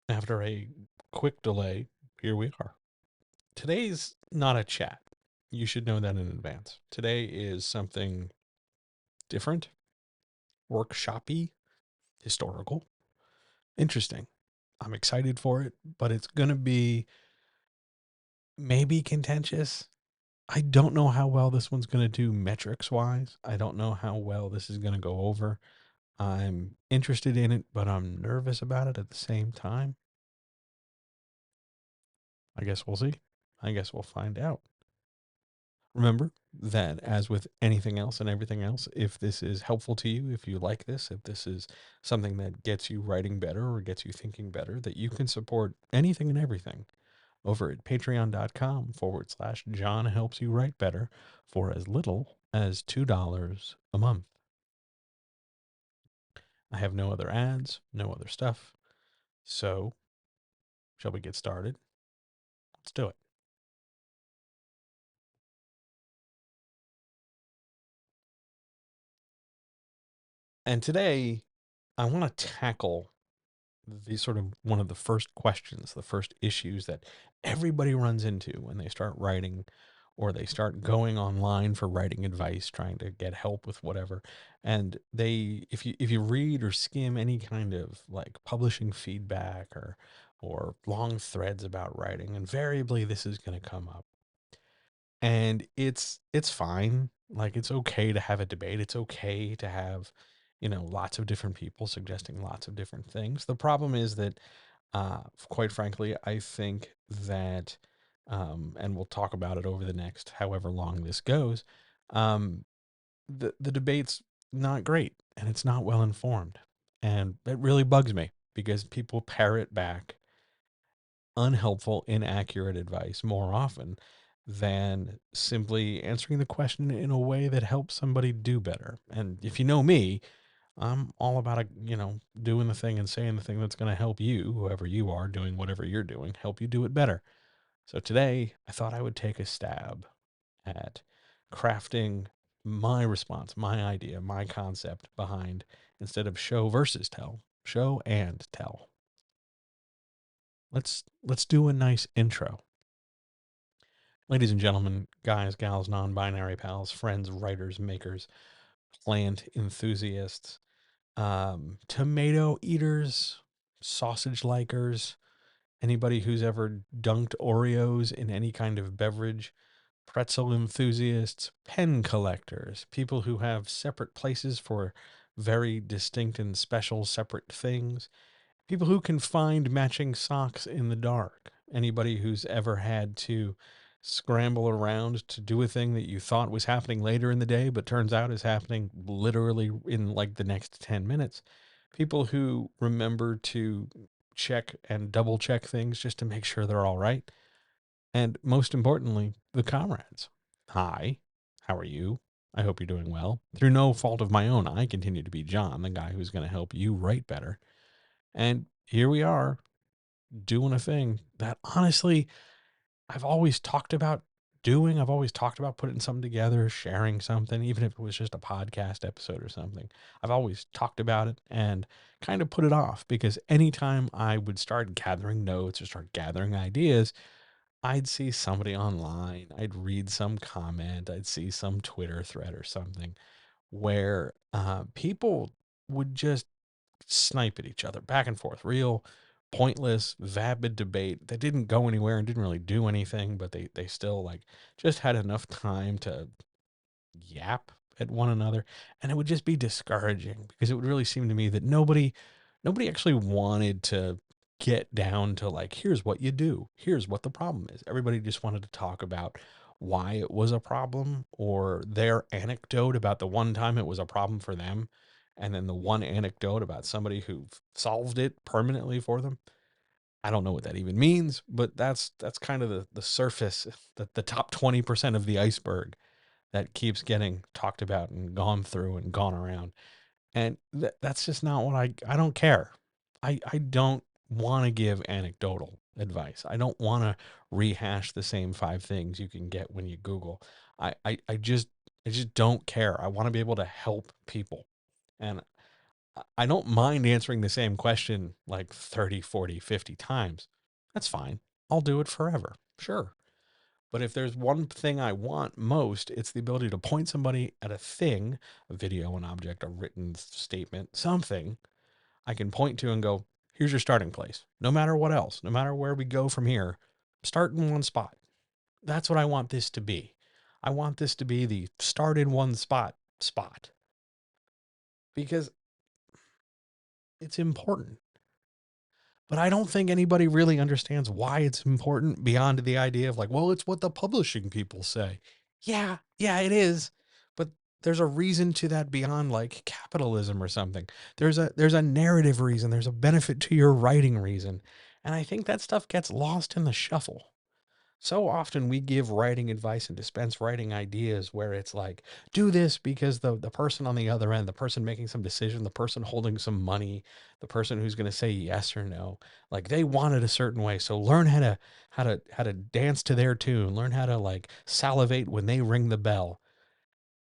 After a quick delay, here we are. Today's not a chat. You should know that in advance. Today is something different, workshoppy, historical, interesting. I'm excited for it, but it's going to be maybe contentious. I don't know how well this one's going to do metrics wise. I don't know how well this is going to go over. I'm interested in it, but I'm nervous about it at the same time. I guess we'll see. I guess we'll find out. Remember that, as with anything else and everything else, if this is helpful to you, if you like this, if this is something that gets you writing better or gets you thinking better, that you can support anything and everything over at patreon.com/John helps you write better for as little as $2 a month. I have no other ads, no other stuff. So, shall we get started? Let's do it. And today, I want to tackle the sort of one of the first questions, the first issues that everybody runs into when they start writing or they start going online for writing advice, trying to get help with whatever. And they, if you read or skim any kind of like publishing feedback or long threads about writing, invariably this is going to come up. And it's fine. Like, it's okay to have a debate. It's okay to have, lots of different people suggesting lots of different things. The problem is that, quite frankly, I think that, and we'll talk about it over the next however long this goes. Um, the debate's not great and it's not well informed, and it really bugs me because people parrot back unhelpful, inaccurate advice more often than simply answering the question in a way that helps somebody do better. And if you know me, I'm all about, doing the thing and saying the thing that's going to help you, whoever you are, doing whatever you're doing, help you do it better. So today, I thought I would take a stab at crafting my response, my idea, my concept behind, instead of show versus tell, show and tell. Let's do a nice intro. Ladies and gentlemen, guys, gals, non-binary pals, friends, writers, makers, plant enthusiasts, tomato eaters, sausage likers, anybody who's ever dunked Oreos in any kind of beverage, pretzel enthusiasts, pen collectors, people who have separate places for very distinct and special separate things, people who can find matching socks in the dark, anybody who's ever had to scramble around to do a thing that you thought was happening later in the day, but turns out is happening literally in like the next 10 minutes, people who remember to check and double check things just to make sure they're all right. And most importantly, the comrades. Hi, how are you? I hope you're doing well. Through no fault of my own, I continue to be John, the guy who's going to help you write better. And here we are doing a thing that, honestly, I've always talked about doing. I've always talked about putting something together, sharing something, even if it was just a podcast episode or something. I've always talked about it and kind of put it off because anytime I would start gathering notes or start gathering ideas, I'd see somebody online, I'd read some comment, I'd see some Twitter thread or something where people would just snipe at each other back and forth, real pointless, vapid debate that didn't go anywhere and didn't really do anything, but they still like just had enough time to yap at one another. And it would just be discouraging because it would really seem to me that nobody actually wanted to get down to like, here's what you do, here's what the problem is. Everybody just wanted to talk about why it was a problem or their anecdote about the one time it was a problem for them, and then the one anecdote about somebody who solved it permanently for them. I don't know what that even means, but that's kind of the surface, the top 20% of the iceberg that keeps getting talked about and gone through and gone around. And that's just not what I don't care. I don't want to give anecdotal advice. I don't want to rehash the same five things you can get when you Google. I just don't care. I want to be able to help people. And I don't mind answering the same question like 30, 40, 50 times. That's fine. I'll do it forever. Sure. But if there's one thing I want most, it's the ability to point somebody at a thing, a video, an object, a written statement, something I can point to and go, here's your starting place. No matter what else, no matter where we go from here, start in one spot. That's what I want this to be. I want this to be the start in one spot because it's important. But I don't think anybody really understands why it's important beyond the idea of like, well, it's what the publishing people say. Yeah, it is. But there's a reason to that beyond like capitalism or something. There's a narrative reason, there's a benefit to your writing reason. And I think that stuff gets lost in the shuffle. So often we give writing advice and dispense writing ideas where it's like, do this because the person on the other end, the person making some decision, the person holding some money, the person who's going to say yes or no, like they want it a certain way. So learn how to dance to their tune, learn how to like salivate when they ring the bell.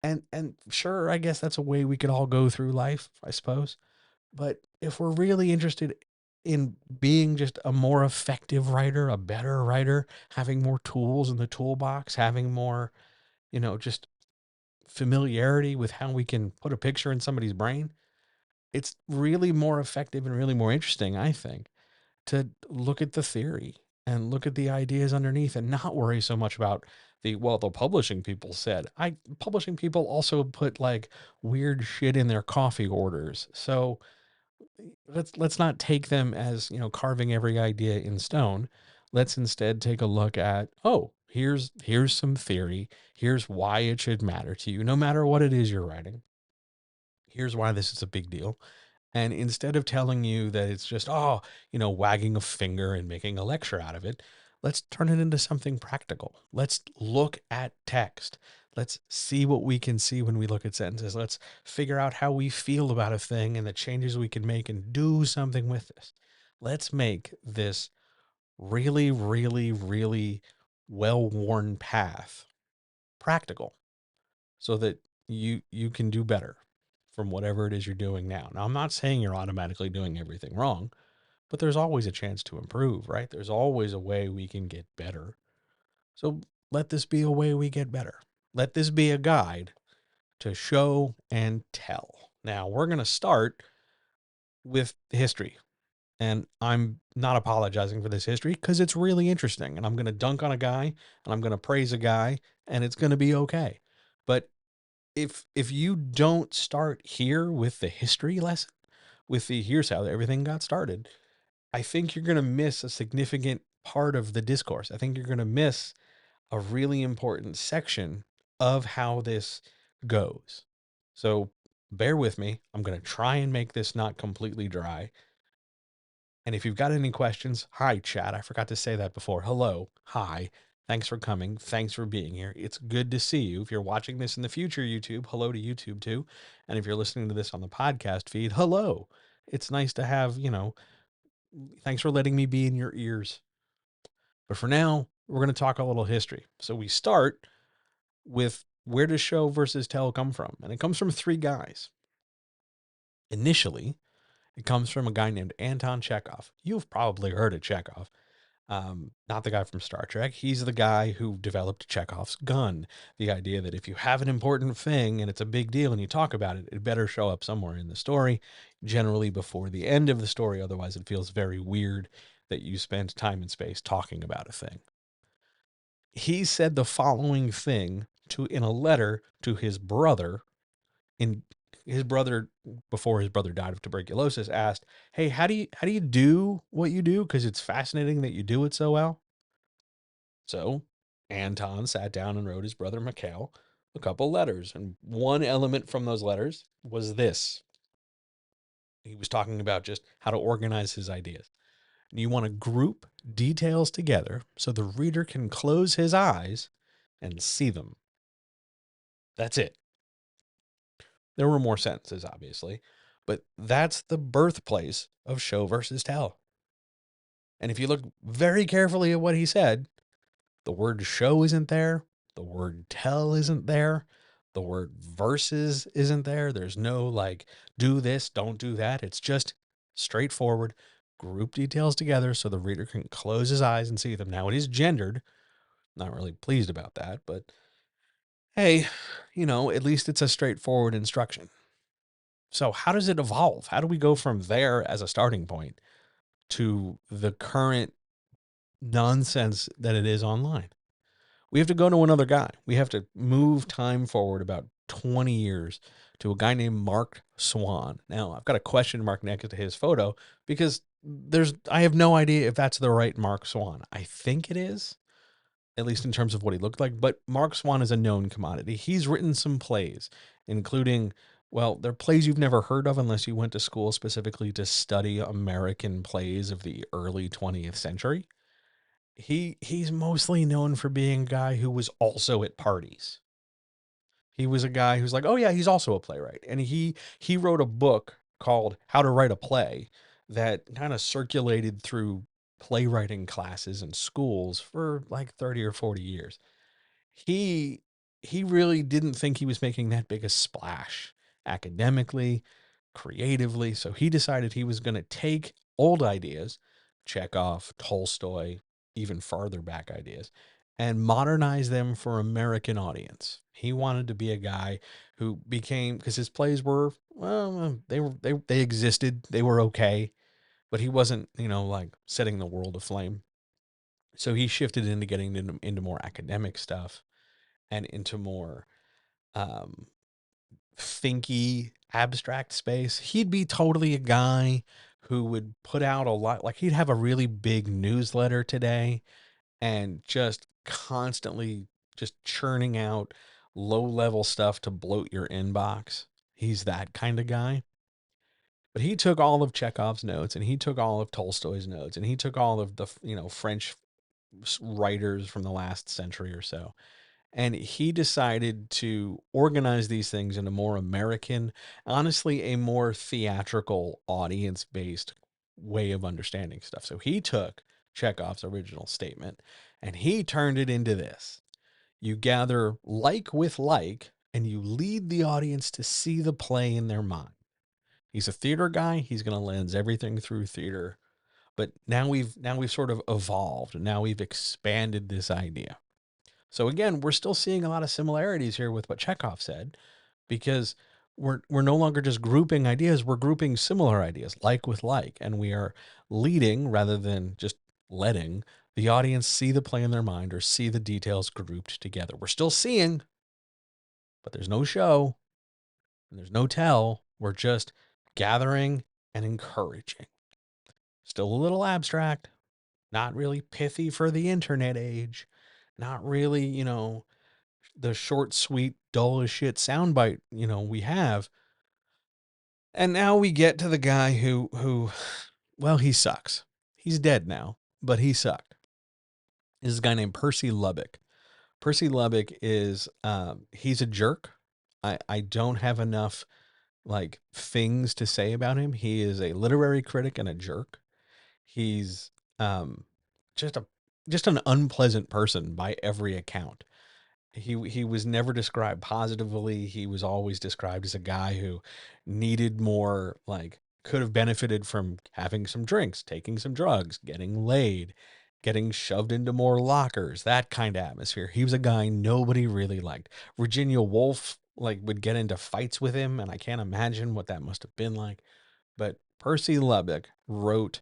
And sure, I guess that's a way we could all go through life, I suppose. But if we're really interested in being just a more effective writer, a better writer, having more tools in the toolbox, having more, just familiarity with how we can put a picture in somebody's brain, it's really more effective and really more interesting, I think, to look at the theory and look at the ideas underneath and not worry so much about the publishing people said. Publishing people also put like weird shit in their coffee orders. So let's not take them as, carving every idea in stone. Let's instead take a look at, oh, here's some theory. Here's why it should matter to you, no matter what it is you're writing. Here's why this is a big deal. And instead of telling you that it's just, oh, wagging a finger and making a lecture out of it, let's turn it into something practical. Let's look at text. Let's see what we can see when we look at sentences. Let's figure out how we feel about a thing and the changes we can make and do something with this. Let's make this really, really, really well worn path practical so that you can do better from whatever it is you're doing now. Now, I'm not saying you're automatically doing everything wrong, but there's always a chance to improve, right? There's always a way we can get better. So let this be a way we get better. Let this be a guide to show and tell. Now, we're going to start with history. And I'm not apologizing for this history because it's really interesting. And I'm going to dunk on a guy and I'm going to praise a guy and it's going to be okay. But if you don't start here with the history lesson, with the here's how everything got started, I think you're going to miss a significant part of the discourse. I think you're going to miss a really important section of how this goes. So bear with me. I'm going to try and make this not completely dry. And if you've got any questions, hi, chat. I forgot to say that before. Hello. Hi. Thanks for coming. Thanks for being here. It's good to see you. If you're watching this in the future, YouTube, hello to YouTube too. And if you're listening to this on the podcast feed, hello. It's nice to have, thanks for letting me be in your ears. But for now, we're going to talk a little history. So we start with where does show versus tell come from? And it comes from three guys. Initially, it comes from a guy named Anton Chekhov. You've probably heard of Chekhov. Not the guy from Star Trek. He's the guy who developed Chekhov's gun. The idea that if you have an important thing and it's a big deal and you talk about it, it better show up somewhere in the story, generally before the end of the story. Otherwise, it feels very weird that you spend time and space talking about a thing. He said the following thing in a letter to his brother. In his brother, before his brother died of tuberculosis, asked, "Hey, how do you do what you do? Because it's fascinating that you do it so well." So Anton sat down and wrote his brother Mikhail a couple letters, and one element from those letters was this. He was talking about just how to organize his ideas. And you want to group details together so the reader can close his eyes and see them. That's it. There were more sentences, obviously, but that's the birthplace of show versus tell. And if you look very carefully at what he said, the word show isn't there, the word tell isn't there, The word verses isn't there. There's no like, do this, don't do that. It's just straightforward, group details together so the reader can close his eyes and see them. Now it is gendered. Not really pleased about that, but hey, at least it's a straightforward instruction. So how does it evolve? How do we go from there as a starting point to the current nonsense that it is online? We have to go to another guy. We have to move time forward about 20 years to a guy named Mark Swan. Now, I've got a question mark next to his photo because I have no idea if that's the right Mark Swan. I think it is, at least in terms of what he looked like, but Mark Swan is a known commodity. He's written some plays, including, well, they're plays you've never heard of unless you went to school specifically to study American plays of the early 20th century. He's mostly known for being a guy who was also at parties. He was a guy who's like, oh yeah, he's also a playwright, and he wrote a book called How to Write a Play that kind of circulated through playwriting classes in schools for like 30 or 40 years. He he really didn't think he was making that big a splash academically, creatively, so he decided he was going to take old ideas, Chekhov, Tolstoy, even farther back ideas, and modernize them for American audience. He wanted to be a guy who became, because his plays were, well, they existed, they were okay, but he wasn't, like setting the world aflame. So he shifted into getting into more academic stuff and into more um, thinky, abstract space. He'd be totally a guy who would put out a lot, like he'd have a really big newsletter today and just constantly just churning out low level stuff to bloat your inbox. He's that kind of guy. But he took all of Chekhov's notes and he took all of Tolstoy's notes and he took all of the, French writers from the last century or so. And he decided to organize these things in a more American, honestly, a more theatrical, audience based way of understanding stuff. So he took Chekhov's original statement and he turned it into this: you gather like with like, and you lead the audience to see the play in their mind. He's a theater guy. He's going to lens everything through theater. But now we've sort of evolved. Now we've expanded this idea. So again, we're still seeing a lot of similarities here with what Chekhov said, because we're no longer just grouping ideas, we're grouping similar ideas, like with like, and we are leading rather than just letting the audience see the play in their mind or see the details grouped together. We're still seeing, but there's no show and there's no tell. We're just gathering and encouraging. Still a little abstract, not really pithy for the internet age, not really, the short, sweet, dull as shit soundbite, we have. And now we get to the guy who, well, he sucks. He's dead now, but he sucked. This is a guy named Percy Lubbock. Percy Lubbock is, he's a jerk. I don't have enough like things to say about him. He is a literary critic and a jerk. He's, just a, just an unpleasant person by every account. He was never described positively. He was always described as a guy who needed more, like could have benefited from having some drinks, taking some drugs, getting laid, getting shoved into more lockers, that kind of atmosphere. He was a guy nobody really liked. Virginia Woolf like would get into fights with him, and I can't imagine what that must have been like. But Percy Lubbock wrote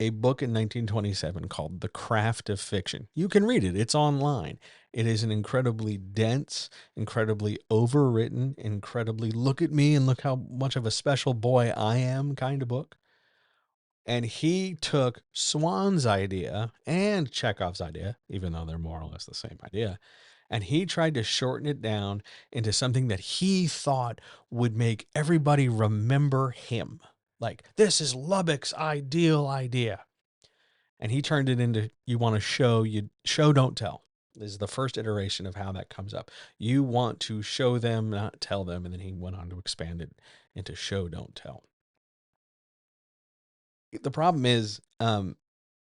a book in 1927 called The Craft of Fiction. You can read it, it's online. It is an incredibly dense, incredibly overwritten, incredibly look at me and look how much of a special boy I am kind of book. And he took Swan's idea and Chekhov's idea, even though they're more or less the same idea, and he tried to shorten it down into something that he thought would make everybody remember him. Like, this is Lubbock's ideal idea. And he turned it into, you want to show, you show, don't tell. This is the first iteration of how that comes up. You want to show them, not tell them. And then he went on to expand it into show, don't tell. The problem is,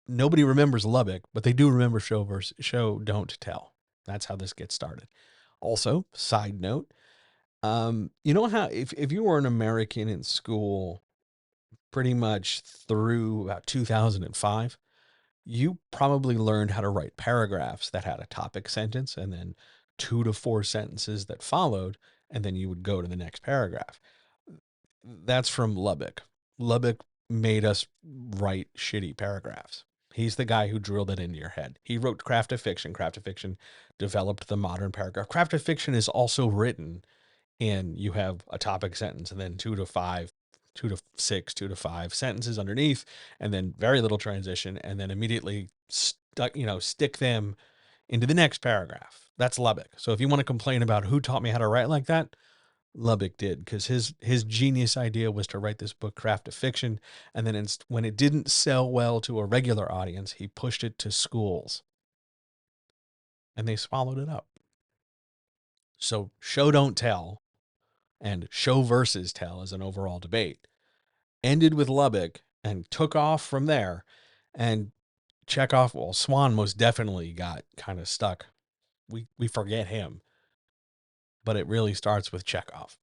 nobody remembers Lubbock, but they do remember show, don't tell. That's how this gets started. Also, side note, You know how if you were an American in school pretty much through about 2005, you probably learned how to write paragraphs that had a topic sentence and then 2 to 4 sentences that followed, and then you would go to the next paragraph. That's from Lubbock. Lubbock made us write shitty paragraphs. He's the guy who drilled it into your head. He wrote Craft of Fiction. Craft of Fiction developed the modern paragraph. Craft of Fiction is also written in you have a topic sentence and then 2 to 5, 2 to 6, 2 to 5 sentences underneath, and then very little transition, and then immediately stick them into the next paragraph. That's Lubbock. So if you want to complain about who taught me how to write like that, Lubbock did, because his genius idea was to write this book, Craft of Fiction, and then when it didn't sell well to a regular audience, he pushed it to schools, and they swallowed it up. So show don't tell, and show versus tell as an overall debate ended with Lubbock and took off from there. And Chekhov, well, Swan most definitely got kind of stuck. We forget him, but it really starts with Chekhov.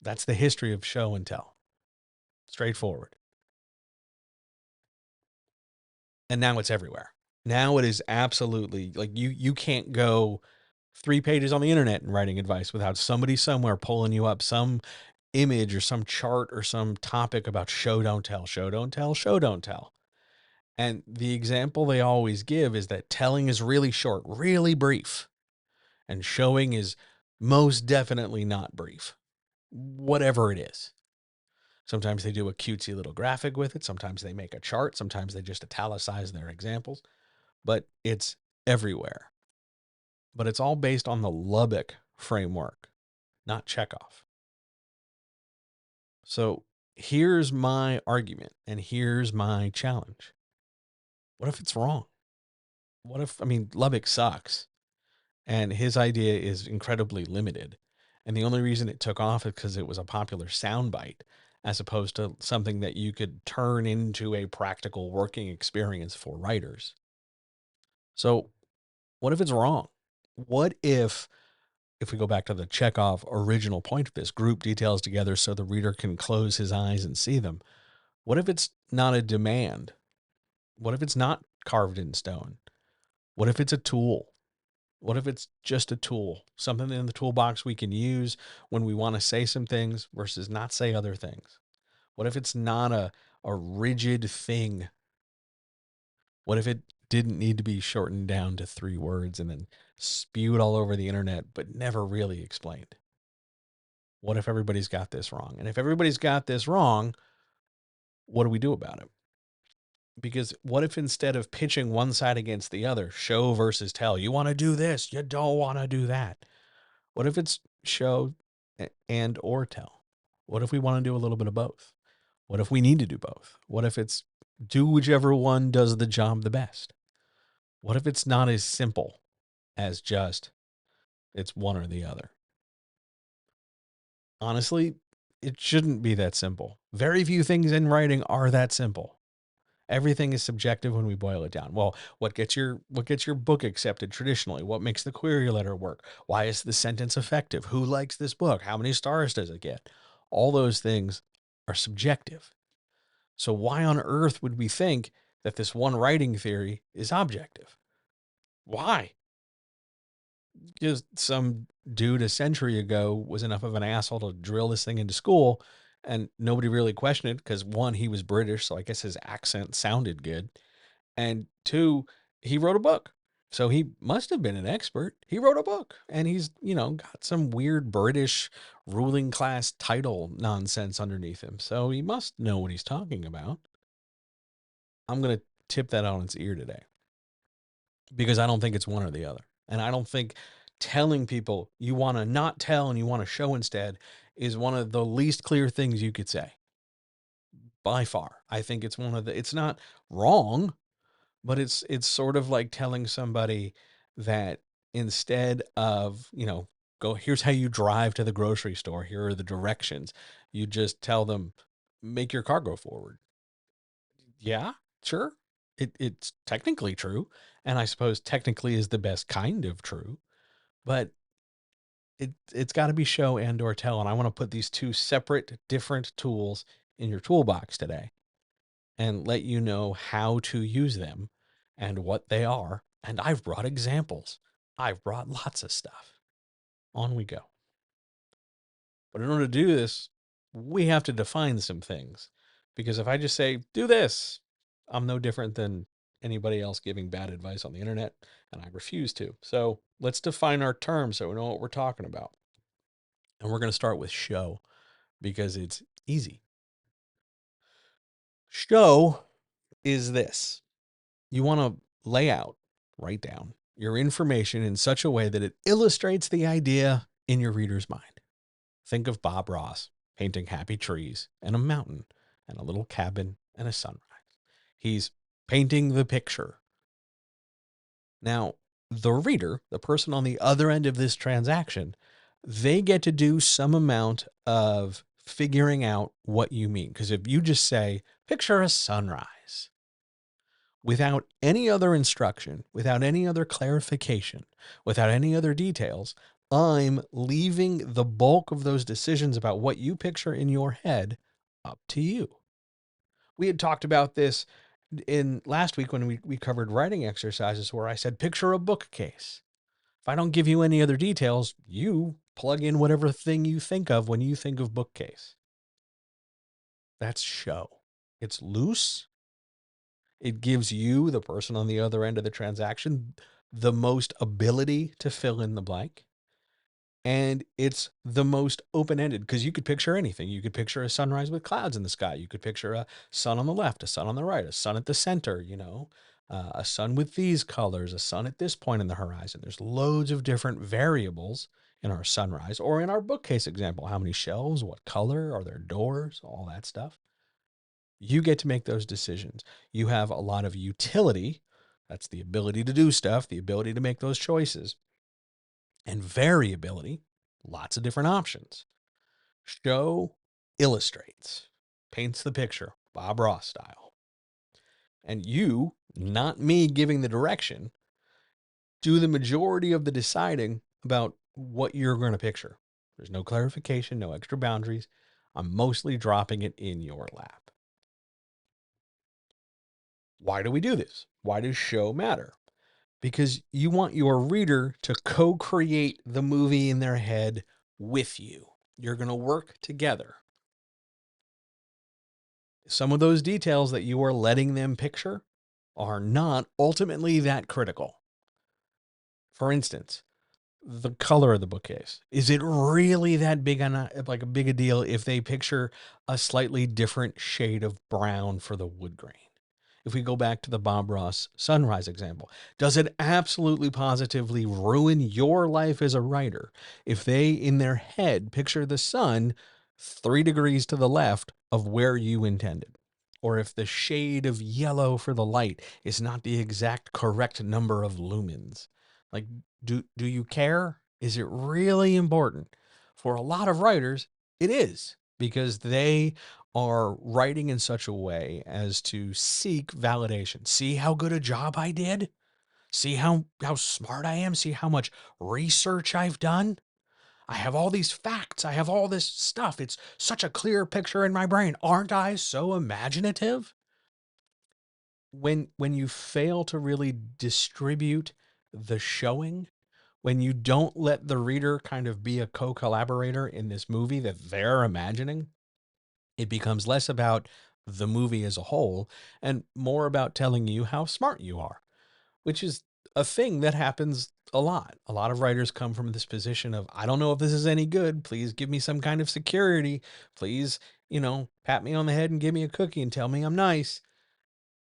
That's the history of show and tell. Straightforward. And now it's everywhere. Now it is absolutely like you can't go 3 pages on the internet and writing advice without somebody somewhere pulling you up some image or some chart or some topic about show don't tell, show don't tell, show don't tell. And the example they always give is that telling is really short, really brief, and showing is most definitely not brief, whatever it is. Sometimes they do a cutesy little graphic with it. Sometimes they make a chart. Sometimes they just italicize their examples, but it's everywhere. But it's all based on the Lubbock framework, not Chekhov. So here's my argument and here's my challenge. What if it's wrong? What if, I mean, Lubbock sucks and his idea is incredibly limited. And the only reason it took off is because it was a popular soundbite as opposed to something that you could turn into a practical working experience for writers. So what if it's wrong? What if we go back to the Chekhov original point of this, group details together so the reader can close his eyes and see them? What if it's not a demand? What if it's not carved in stone? What if it's a tool? What if it's just a tool, something in the toolbox we can use when we want to say some things versus not say other things? What if it's not a rigid thing? What if it didn't need to be shortened down to 3 words and then spewed all over the internet, but never really explained? What if everybody's got this wrong? And if everybody's got this wrong, what do we do about it? Because what if instead of pitching one side against the other, show versus tell, you want to do this, you don't want to do that? What if it's show and or tell? What if we want to do a little bit of both? What if we need to do both? What if it's do whichever one does the job the best? What if it's not as simple as just it's one or the other? Honestly, it shouldn't be that simple. Very few things in writing are that simple. Everything is subjective when we boil it down. Well, what gets your book accepted traditionally? What makes the query letter work? Why is the sentence effective? Who likes this book? How many stars does it get? All those things are subjective. So why on earth would we think that this one writing theory is objective? Why? Because some dude a century ago was enough of an asshole to drill this thing into school and nobody really questioned it because one, he was British, so I guess his accent sounded good. And two, he wrote a book. So he must have been an expert. He wrote a book and he's, got some weird British ruling class title nonsense underneath him. So he must know what he's talking about. I'm going to tip that on its ear today because I don't think it's one or the other. And I don't think telling people you want to not tell and you want to show instead is one of the least clear things you could say by far. I think it's not wrong, but it's sort of like telling somebody that instead of, go, here's how you drive to the grocery store, here are the directions. You just tell them, make your car go forward. Yeah, sure. It's technically true. And I suppose technically is the best kind of true, but it's got to be show and or tell. And I want to put these two separate, different tools in your toolbox today and let you know how to use them and what they are. And I've brought examples. I've brought lots of stuff. On we go. But in order to do this, we have to define some things. Because if I just say, do this, I'm no different than anybody else giving bad advice on the internet, and I refuse to. So let's define our terms so we know what we're talking about. And we're going to start with show because it's easy. Show is this: you want to lay out, write down your information in such a way that it illustrates the idea in your reader's mind. Think of Bob Ross painting happy trees and a mountain and a little cabin and a sunrise. He's painting the picture. Now, the reader, the person on the other end of this transaction, they get to do some amount of figuring out what you mean. Because if you just say, picture a sunrise, without any other instruction, without any other clarification, without any other details, I'm leaving the bulk of those decisions about what you picture in your head up to you. We had talked about this in last week when we covered writing exercises where I said, picture a bookcase. If I don't give you any other details, you plug in whatever thing you think of when you think of bookcase. That's show. It's loose. It gives you, the person on the other end of the transaction, the most ability to fill in the blank. And it's the most open-ended because you could picture anything. You could picture a sunrise with clouds in the sky. You could picture a sun on the left, a sun on the right, a sun at the center, a sun with these colors, a sun at this point in the horizon. There's loads of different variables in our sunrise or in our bookcase example. How many shelves, what color, are there doors, all that stuff. You get to make those decisions. You have a lot of utility. That's the ability to do stuff, the ability to make those choices. And variability, lots of different options. Show illustrates, paints the picture, Bob Ross style. And you, not me giving the direction, do the majority of the deciding about what you're going to picture. There's no clarification, no extra boundaries. I'm mostly dropping it in your lap. Why do we do this? Why does show matter? Because you want your reader to co-create the movie in their head with you. You're going to work together. Some of those details that you are letting them picture are not ultimately that critical. For instance, the color of the bookcase. Is it really that big on like a big a deal if they picture a slightly different shade of brown for the wood grain? If we go back to the Bob Ross sunrise example, does it absolutely positively ruin your life as a writer if they in their head picture the sun 3 degrees to the left of where you intended? Or if the shade of yellow for the light is not the exact correct number of lumens? Like, do you care? Is it really important? For a lot of writers, it is because they are writing in such a way as to seek validation. See how good a job I did? See how smart I am? See how much research I've done? I have all these facts. I have all this stuff. It's such a clear picture in my brain. Aren't I so imaginative? When you fail to really distribute the showing, when you don't let the reader kind of be a co-collaborator in this movie that they're imagining, it becomes less about the movie as a whole and more about telling you how smart you are, which is a thing that happens a lot. A lot of writers come from this position of, I don't know if this is any good. Please give me some kind of security. Please, pat me on the head and give me a cookie and tell me I'm nice.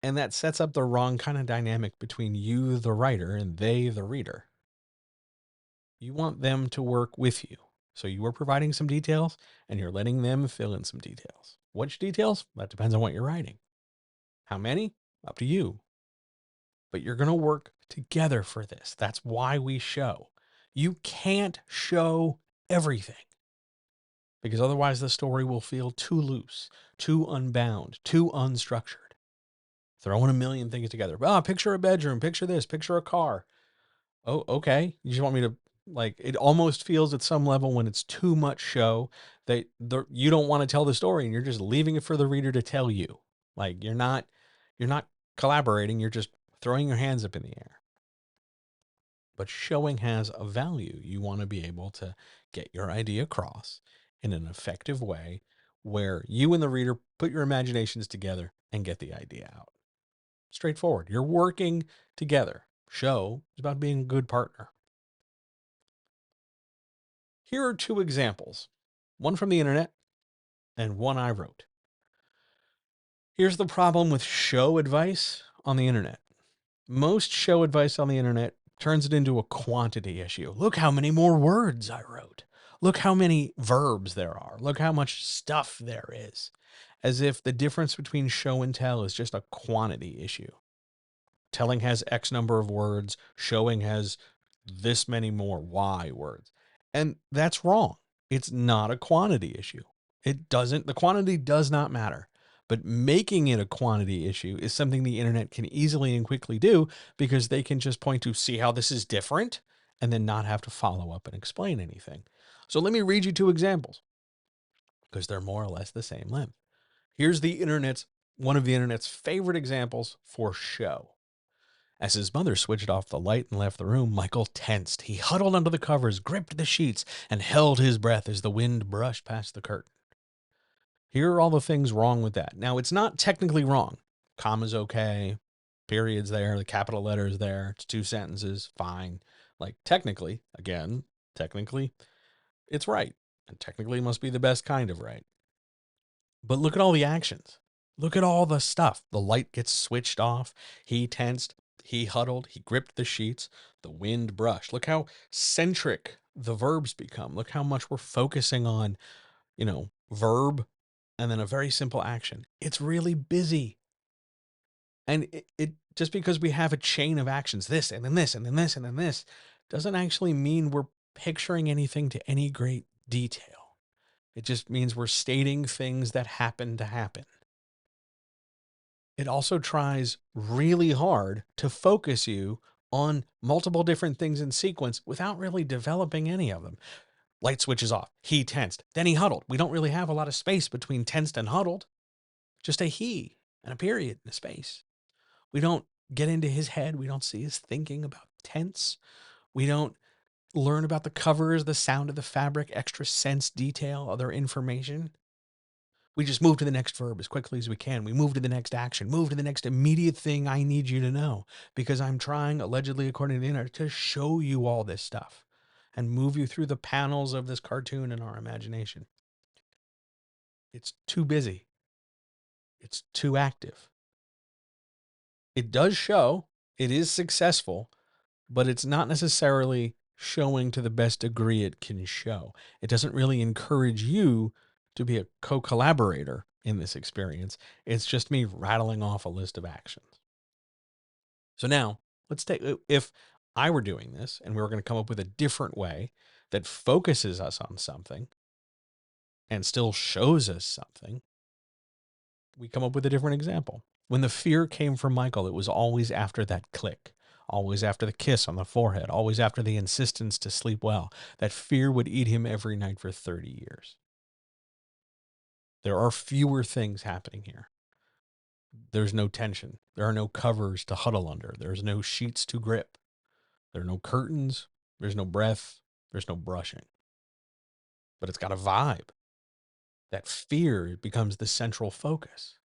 And that sets up the wrong kind of dynamic between you, the writer, and they, the reader. You want them to work with you. So you are providing some details and you're letting them fill in some details. Which details? That depends on what you're writing. How many? Up to you. But you're going to work together for this. That's why we show. You can't show everything because otherwise the story will feel too loose, too unbound, too unstructured. Throwing a million things together. Picture a bedroom, picture this, picture a car. Oh, okay. You just want me to Like, it almost feels at some level when it's too much show that you don't want to tell the story and you're just leaving it for the reader to tell you. Like, you're not collaborating, you're just throwing your hands up in the air. But showing has a value. You want to be able to get your idea across in an effective way where you and the reader put your imaginations together and get the idea out. Straightforward. You're working together. Show is about being a good partner. Here are two examples, one from the internet and one I wrote. Here's the problem with show advice on the internet. Most show advice on the internet turns it into a quantity issue. Look how many more words I wrote. Look how many verbs there are. Look how much stuff there is. As if the difference between show and tell is just a quantity issue. Telling has X number of words, showing has this many more Y words. And that's wrong. It's not a quantity issue. The quantity does not matter. But making it a quantity issue is something the internet can easily and quickly do because they can just point to see how this is different and then not have to follow up and explain anything. So let me read you two examples because they're more or less the same length. Here's one of the internet's favorite examples for show. As his mother switched off the light and left the room, Michael tensed. He huddled under the covers, gripped the sheets, and held his breath as the wind brushed past the curtain. Here are all the things wrong with that. Now, it's not technically wrong. Comma's okay. Period's there. The capital letter's there. It's two sentences. Fine. Like, technically, it's right. And technically, it must be the best kind of right. But look at all the actions. Look at all the stuff. The light gets switched off. He tensed. He huddled. He gripped the sheets. The wind brushed. Look how centric the verbs become. Look how much we're focusing on, verb and then a very simple action. It's really busy. And it just because we have a chain of actions, this and then this and then this and then this, doesn't actually mean we're picturing anything to any great detail. It just means we're stating things that happen to happen. It also tries really hard to focus you on multiple different things in sequence without really developing any of them. Light switches off. He tensed. Then he huddled. We don't really have a lot of space between tensed and huddled. Just a he and a period and a space. We don't get into his head. We don't see his thinking about tense. We don't learn about the covers, the sound of the fabric, extra sense, detail, other information. We just move to the next verb as quickly as we can. We move to the next action, move to the next immediate thing I need you to know because I'm trying, allegedly, according to the internet, to show you all this stuff and move you through the panels of this cartoon in our imagination. It's too busy. It's too active. It does show, it is successful, but it's not necessarily showing to the best degree it can show. It doesn't really encourage you to be a co-collaborator in this experience. It's just me rattling off a list of actions. So now let's take, if I were doing this and we were going to come up with a different way that focuses us on something and still shows us something, we come up with a different example. When the fear came from Michael, it was always after that click, always after the kiss on the forehead, always after the insistence to sleep well. That fear would eat him every night for 30 years. There are fewer things happening here. There's no tension. There are no covers to huddle under. There's no sheets to grip. There are no curtains. There's no breath. There's no brushing. But it's got a vibe. That fear becomes the central focus.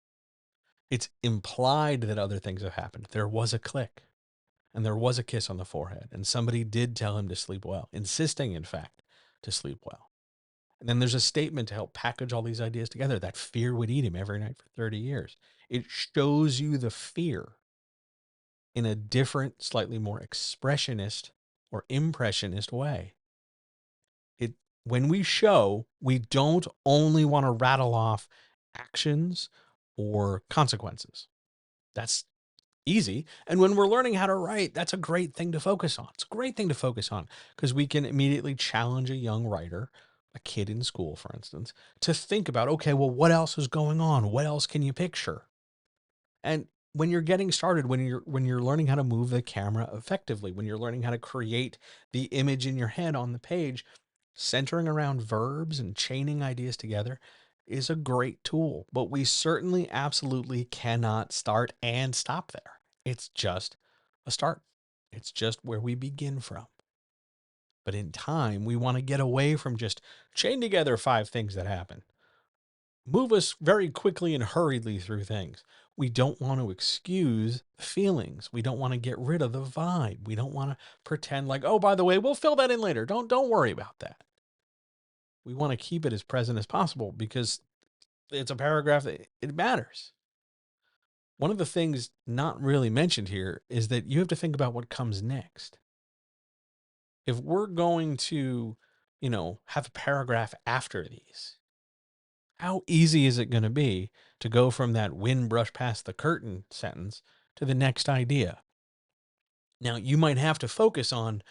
It's implied that other things have happened. There was a click, and there was a kiss on the forehead, and somebody did tell him to sleep well, insisting, in fact, to sleep well. And then there's a statement to help package all these ideas together. That fear would eat him every night for 30 years. It shows you the fear in a different, slightly more expressionist or impressionist way. When we show, we don't only want to rattle off actions or consequences. That's easy. And when we're learning how to write, that's a great thing to focus on. It's a great thing to focus on because we can immediately challenge a young writer, a kid in school, for instance, to think about, okay, well, what else is going on? What else can you picture? And when you're getting started, when you're learning how to move the camera effectively, when you're learning how to create the image in your head on the page, centering around verbs and chaining ideas together is a great tool. But we certainly absolutely cannot start and stop there. It's just a start. It's just where we begin from. But in time, we want to get away from just chain together 5 things that happen. Move us very quickly and hurriedly through things. We don't want to excuse feelings. We don't want to get rid of the vibe. We don't want to pretend like, oh, by the way, we'll fill that in later. Don't worry about that. We want to keep it as present as possible because it's a paragraph that it matters. One of the things not really mentioned here is that you have to think about what comes next. If we're going to, have a paragraph after these, how easy is it going to be to go from that wind brush past the curtain sentence to the next idea? Now, you might have to focus on,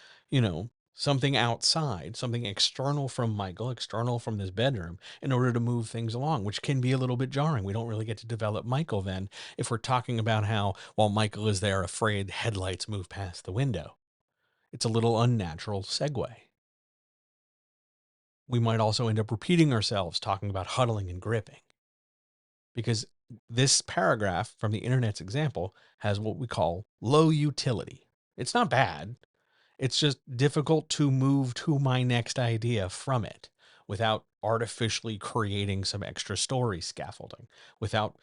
something outside, something external from Michael, external from this bedroom, in order to move things along, which can be a little bit jarring. We don't really get to develop Michael then if we're talking about how, while Michael is there afraid headlights move past the window. It's a little unnatural segue. We might also end up repeating ourselves talking about huddling and gripping, because this paragraph from the internet's example has what we call low utility. It's not bad. It's just difficult to move to my next idea from it without artificially creating some extra story scaffolding, without,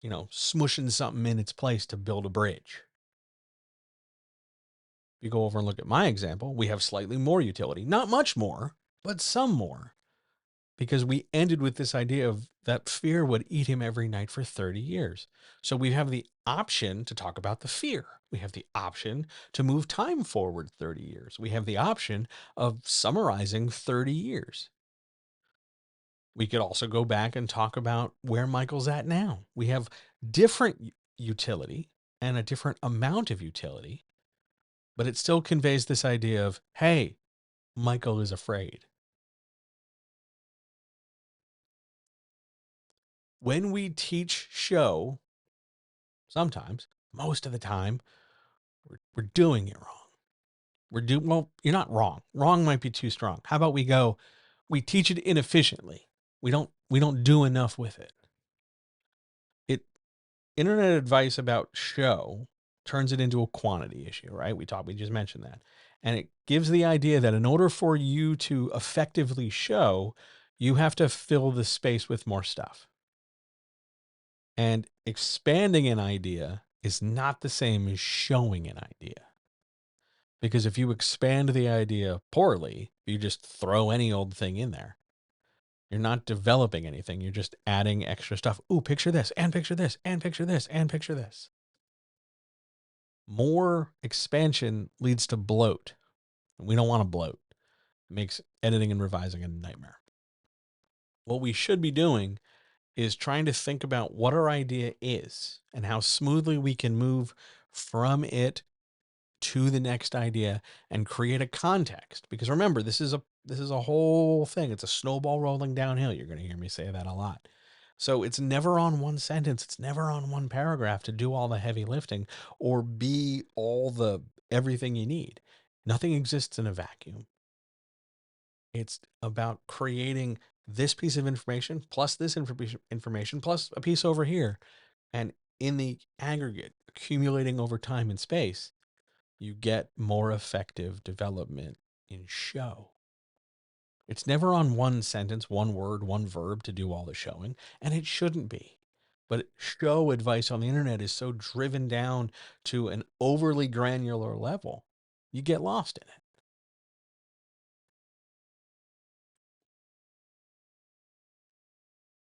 smushing something in its place to build a bridge. If you go over and look at my example, we have slightly more utility, not much more, but some more, because we ended with this idea of that fear would eat him every night for 30 years. So we have the option to talk about the fear. We have the option to move time forward 30 years. We have the option of summarizing 30 years. We could also go back and talk about where Michael's at now. We have different utility and a different amount of utility, but it still conveys this idea of, hey, Michael is afraid. When we teach show, sometimes, most of the time, we're doing it wrong. Well, you're not wrong. Wrong might be too strong. How about we teach it inefficiently. We don't do enough with it. Internet advice about show turns it into a quantity issue, right? We just mentioned that. And it gives the idea that in order for you to effectively show, you have to fill the space with more stuff. And expanding an idea is not the same as showing an idea. Because if you expand the idea poorly, you just throw any old thing in there. You're not developing anything. You're just adding extra stuff. Ooh, picture this, and picture this, and picture this, and picture this. More expansion leads to bloat. We don't want to bloat. It makes editing and revising a nightmare. What we should be doing is trying to think about what our idea is and how smoothly we can move from it to the next idea and create a context. Because remember, this is a whole thing. It's a snowball rolling downhill. You're going to hear me say that a lot. So it's never on one sentence. It's never on one paragraph to do all the heavy lifting or be all the everything you need. Nothing exists in a vacuum. It's about creating this piece of information plus this information plus a piece over here. And in the aggregate, accumulating over time and space, you get more effective development in show. It's never on one sentence, one word, one verb to do all the showing, and it shouldn't be. But show advice on the internet is so driven down to an overly granular level, you get lost in it.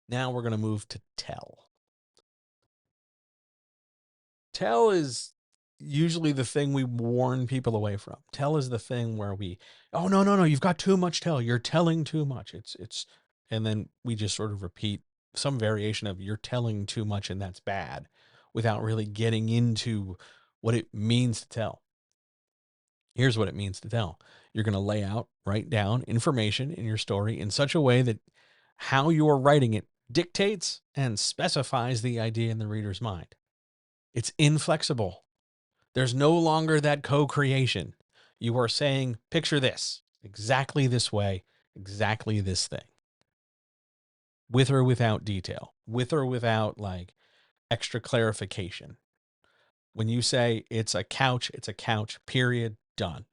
Now we're going to move to tell. Tell is usually the thing we warn people away from. Tell is the thing where oh, no, no, no, you've got too much tell. You're telling too much. And then we just sort of repeat some variation of you're telling too much and that's bad without really getting into what it means to tell. Here's what it means to tell. You're going to lay out, write down information in your story in such a way that how you are writing it dictates and specifies the idea in the reader's mind. It's inflexible. There's no longer that co-creation. You are saying, picture this, exactly this way, exactly this thing, with or without detail, with or without like extra clarification. When you say it's a couch, period, done.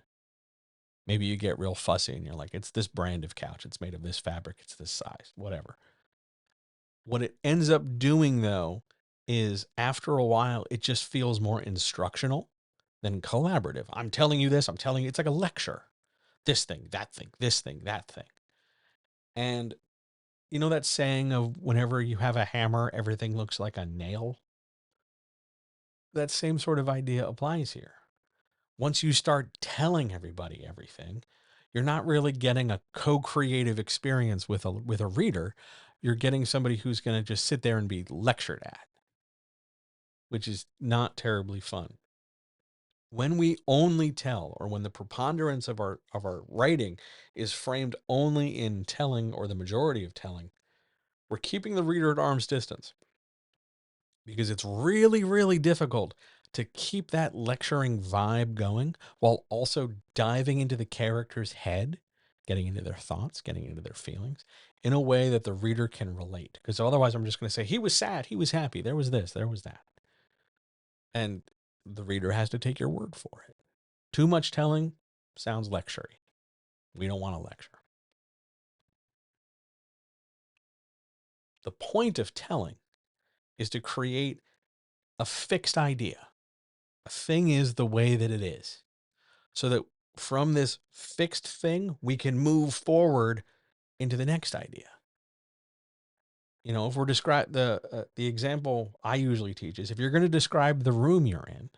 Maybe you get real fussy and you're like, it's this brand of couch. It's made of this fabric. It's this size, whatever. What it ends up doing, though, is after a while, it just feels more instructional than collaborative. I'm telling you this, I'm telling you, it's like a lecture. This thing, that thing, this thing, that thing. And you know that saying of whenever you have a hammer, everything looks like a nail? That same sort of idea applies here. Once you start telling everybody everything, you're not really getting a co-creative experience with a reader. You're getting somebody who's going to just sit there and be lectured at, which is not terribly fun. When we only tell, or when the preponderance of our writing is framed only in telling, or the majority of telling, we're keeping the reader at arm's distance, because it's really, really difficult to keep that lecturing vibe going while also diving into the character's head, getting into their thoughts, getting into their feelings in a way that the reader can relate. Because otherwise, I'm just going to say, he was sad, he was happy, there was this, there was that. And the reader has to take your word for it. Too much telling sounds lectury. We don't want to lecture. The point of telling is to create a fixed idea. A thing is the way that it is, so that from this fixed thing, we can move forward into the next idea. You know, if we're describe the example I usually teach is, if you're going to describe the room you're in,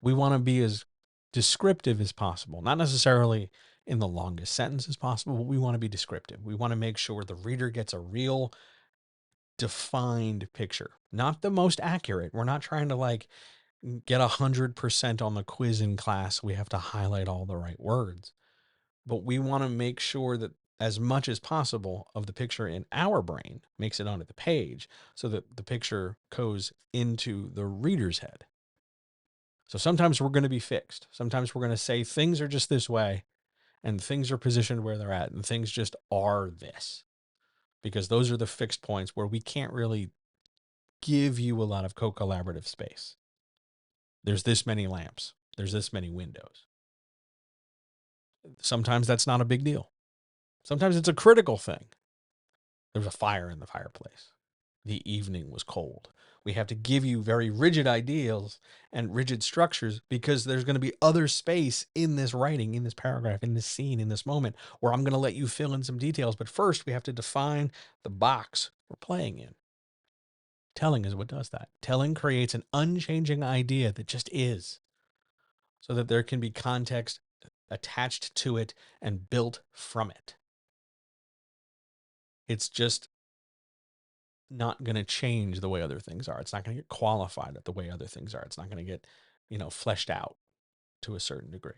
we want to be as descriptive as possible, not necessarily in the longest sentence as possible, but we want to be descriptive. We want to make sure the reader gets a real defined picture, not the most accurate. We're not trying to like get 100% on the quiz in class. We have to highlight all the right words, but we want to make sure that as much as possible of the picture in our brain makes it onto the page, so that the picture goes into the reader's head. So sometimes we're going to be fixed. Sometimes we're going to say things are just this way, and things are positioned where they're at, and things just are this, because those are the fixed points where we can't really give you a lot of co-collaborative space. There's this many lamps. There's this many windows. Sometimes that's not a big deal. Sometimes it's a critical thing. There was a fire in the fireplace. The evening was cold. We have to give you very rigid ideals and rigid structures, because there's going to be other space in this writing, in this paragraph, in this scene, in this moment, where I'm going to let you fill in some details. But first, we have to define the box we're playing in. Telling is what does that. Telling creates an unchanging idea that just is, so that there can be context attached to it and built from it. It's just not going to change the way other things are. It's not going to get qualified at the way other things are. It's not going to get, fleshed out to a certain degree.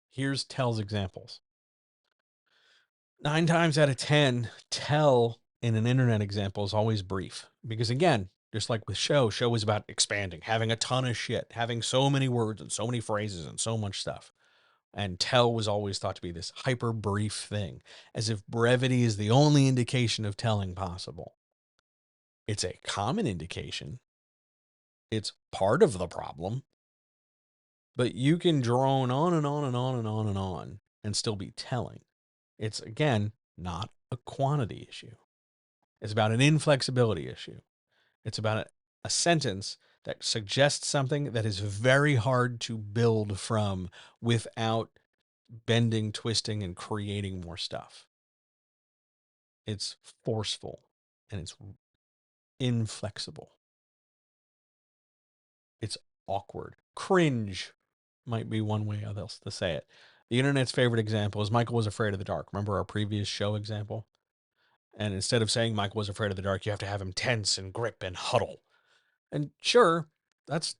Here's Tell's examples. 9 times out of 10, Tell in an internet example is always brief, because again, just like with show is about expanding, having a ton of shit, having so many words and so many phrases and so much stuff. And Tell was always thought to be this hyper brief thing, as if brevity is the only indication of telling possible. It's a common indication. It's part of the problem, but you can drone on and on and on and on and on and still be telling. It's, again, not a quantity issue. It's about an inflexibility issue. It's about a sentence that suggests something that is very hard to build from without bending, twisting, and creating more stuff. It's forceful and it's inflexible. It's awkward. Cringe might be one way else to say it. The internet's favorite example is Michael was afraid of the dark. Remember our previous show example? And instead of saying Michael was afraid of the dark, you have to have him tense and grip and huddle. And sure, that's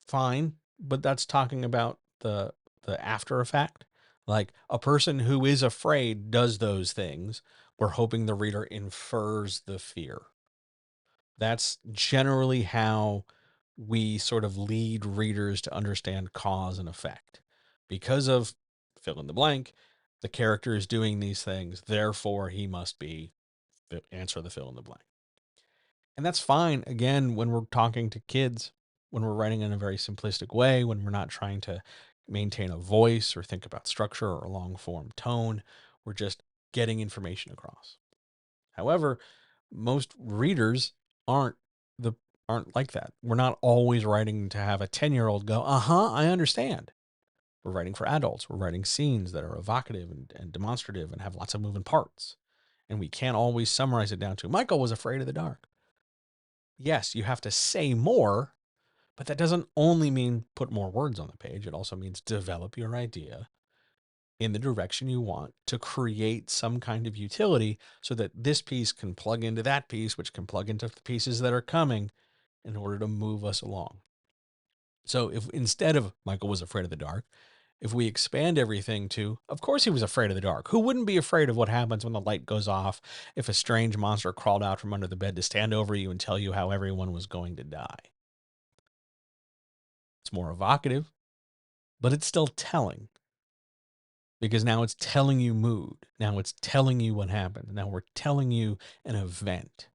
fine, but that's talking about the after effect. Like, a person who is afraid does those things. We're hoping the reader infers the fear. That's generally how we sort of lead readers to understand cause and effect. Because of fill in the blank, the character is doing these things, therefore he must be answer the fill in the blank. And that's fine, again, when we're talking to kids, when we're writing in a very simplistic way, when we're not trying to maintain a voice or think about structure or a long form tone. We're just getting information across. However, most readers aren't the aren't like that. We're not always writing to have a 10-year-old go, "Uh-huh, I understand." We're writing for adults. We're writing scenes that are evocative and demonstrative and have lots of moving parts. And we can't always summarize it down to Michael was afraid of the dark. Yes, you have to say more, but that doesn't only mean put more words on the page. It also means develop your idea in the direction you want to create some kind of utility so that this piece can plug into that piece, which can plug into the pieces that are coming in order to move us along. So if instead of Michael was afraid of the dark, if we expand everything to, of course he was afraid of the dark. Who wouldn't be afraid of what happens when the light goes off if a strange monster crawled out from under the bed to stand over you and tell you how everyone was going to die? It's more evocative, but it's still telling because now it's telling you mood. Now it's telling you what happened. Now we're telling you an event.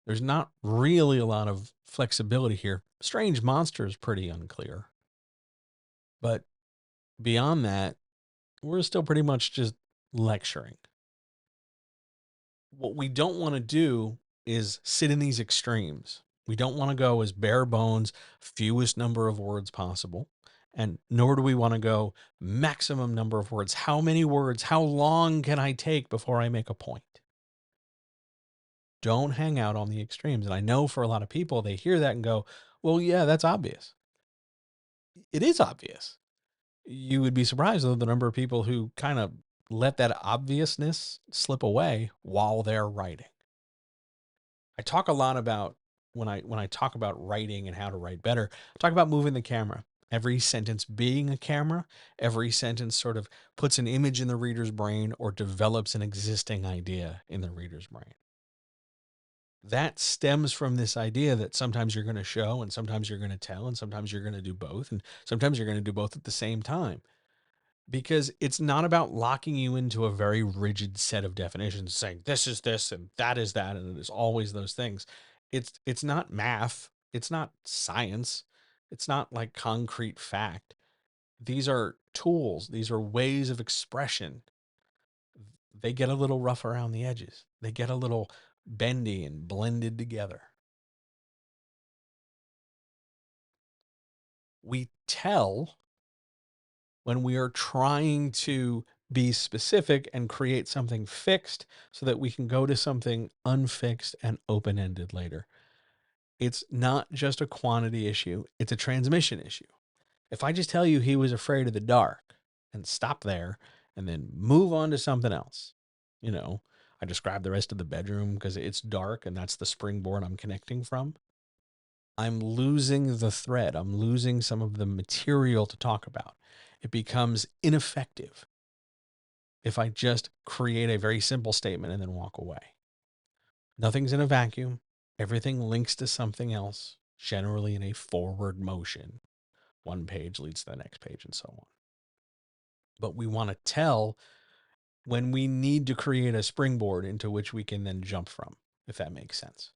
There's not really a lot of flexibility here. Strange monster is pretty unclear. But beyond that, we're still pretty much just lecturing. What we don't want to do is sit in these extremes. We don't want to go as bare bones, fewest number of words possible. And nor do we want to go maximum number of words. How many words? How long can I take before I make a point? Don't hang out on the extremes. And I know for a lot of people, they hear that and go, well, yeah, that's obvious. It is obvious. You would be surprised though the number of people who kind of let that obviousness slip away while they're writing. I talk a lot about when I talk about writing and how to write better, I talk about moving the camera. Every sentence being a camera, every sentence sort of puts an image in the reader's brain or develops an existing idea in the reader's brain. That stems from this idea that sometimes you're going to show and sometimes you're going to tell and sometimes you're going to do both and sometimes you're going to do both at the same time, because it's not about locking you into a very rigid set of definitions saying this is this and that is that and it is always those things. It's not math, it's not science, it's not like concrete fact. These are tools, these are ways of expression. They get a little rough around the edges, they get a little bendy and blended together. We tell when we are trying to be specific and create something fixed so that we can go to something unfixed and open ended later. It's not just a quantity issue, it's a transmission issue. If I just tell you he was afraid of the dark and stop there and then move on to something else, you know, I describe the rest of the bedroom because it's dark and that's the springboard I'm connecting from. I'm losing the thread. I'm losing some of the material to talk about. It becomes ineffective if I just create a very simple statement and then walk away. Nothing's in a vacuum. Everything links to something else, generally in a forward motion. One page leads to the next page and so on. But we want to tell when we need to create a springboard into which we can then jump from, if that makes sense.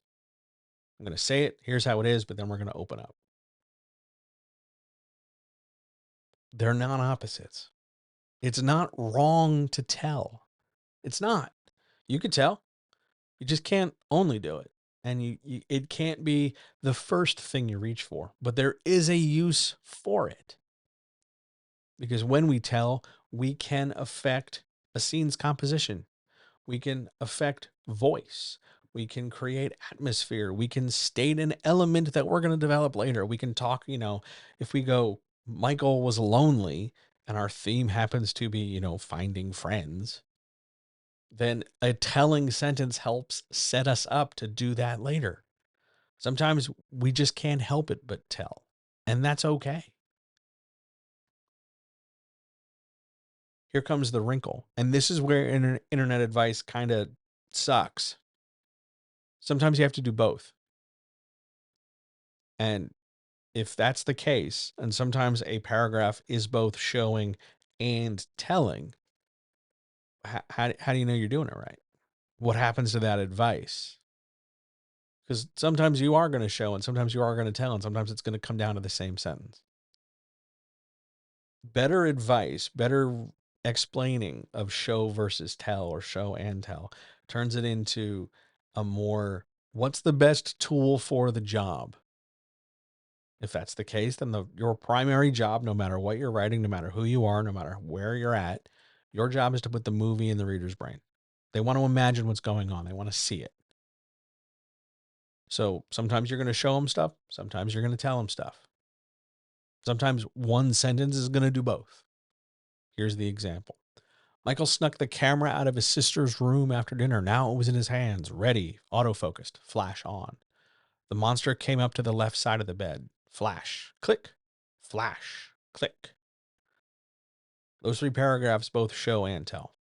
I'm going to say it, here's how it is, but then we're going to open up. They're not opposites. It's not wrong to tell. It's not. You could tell. You just can't only do it. And it can't be the first thing you reach for, but there is a use for it. Because when we tell, we can affect a scene's composition. We can affect voice. We can create atmosphere. We can state an element that we're going to develop later. We can talk, if we go, Michael was lonely and our theme happens to be, finding friends, then a telling sentence helps set us up to do that later. Sometimes we just can't help it but tell, and that's okay. Here comes the wrinkle. And this is where internet advice kind of sucks. Sometimes you have to do both. And if that's the case, and sometimes a paragraph is both showing and telling, how do you know you're doing it right? What happens to that advice? Because sometimes you are going to show and sometimes you are going to tell, and sometimes it's going to come down to the same sentence. Better advice, better explaining of show versus tell or show and tell turns it into a more, what's the best tool for the job? If that's the case, then your primary job, no matter what you're writing, no matter who you are, no matter where you're at, your job is to put the movie in the reader's brain. They want to imagine what's going on. They want to see it. So sometimes you're going to show them stuff. Sometimes you're going to tell them stuff. Sometimes one sentence is going to do both. Here's the example. Michael snuck the camera out of his sister's room after dinner. Now it was in his hands, ready, autofocused, flash on. The monster came up to the left side of the bed. Flash, click, flash, click. Those three paragraphs both show and tell.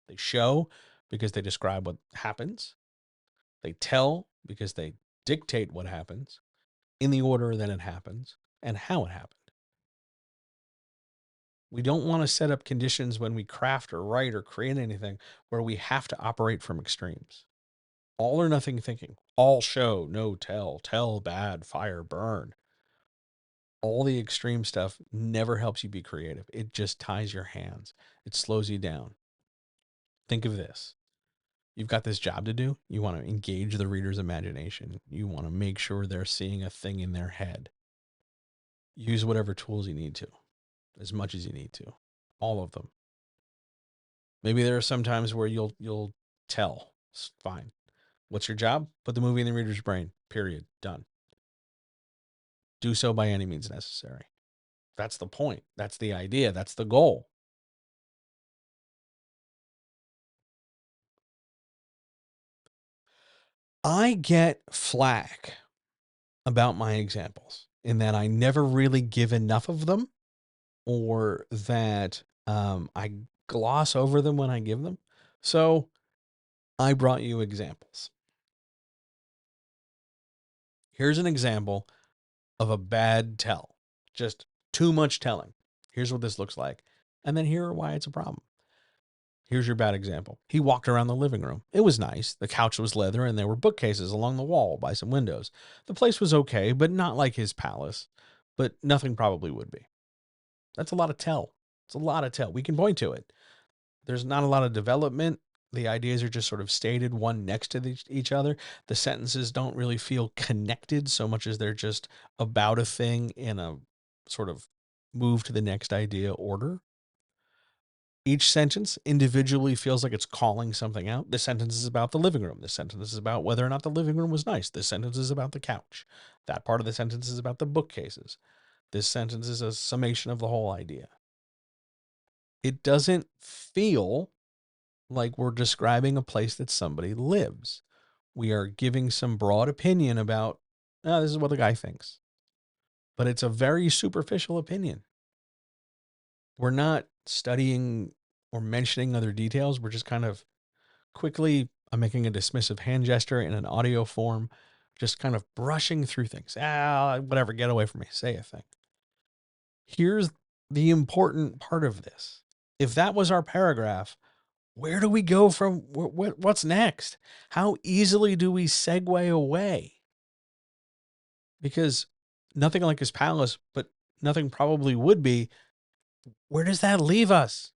They show because they describe what happens. They tell because they dictate what happens in the order that it happens and how it happened. We don't want to set up conditions when we craft or write or create anything where we have to operate from extremes. All or nothing thinking, all show, no tell, tell bad, fire, burn. All the extreme stuff never helps you be creative. It just ties your hands. It slows you down. Think of this. You've got this job to do. You want to engage the reader's imagination. You want to make sure they're seeing a thing in their head. Use whatever tools you need to, as much as you need to, all of them. Maybe there are some times where you'll tell. It's fine. What's your job? Put the movie in the reader's brain. Period. Done. Do so by any means necessary. That's the point. That's the idea. That's the goal. I get flack about my examples in that I never really give enough of them, or that I gloss over them when I give them. So I brought you examples. Here's an example of a bad tell, just too much telling. Here's what this looks like. And then here are why it's a problem. Here's your bad example. He walked around the living room. It was nice. The couch was leather and there were bookcases along the wall by some windows. The place was okay, but not like his palace. But nothing probably would be. That's a lot of tell. It's a lot of tell. We can point to it. There's not a lot of development. The ideas are just sort of stated one next to each other. The sentences don't really feel connected so much as they're just about a thing in a sort of move to the next idea order. Each sentence individually feels like it's calling something out. This sentence is about the living room. This sentence is about whether or not the living room was nice. This sentence is about the couch. That part of the sentence is about the bookcases. This sentence is a summation of the whole idea. It doesn't feel like we're describing a place that somebody lives. We are giving some broad opinion about, this is what the guy thinks. But it's a very superficial opinion. We're not studying or mentioning other details. We're just kind of quickly, I'm making a dismissive hand gesture in an audio form, just kind of brushing through things. Whatever, get away from me. Say a thing. Here's the important part of this. If that was our paragraph, where do we go from what's next? How easily do we segue away? Because nothing like his palace, but nothing probably would be. Where does that leave us?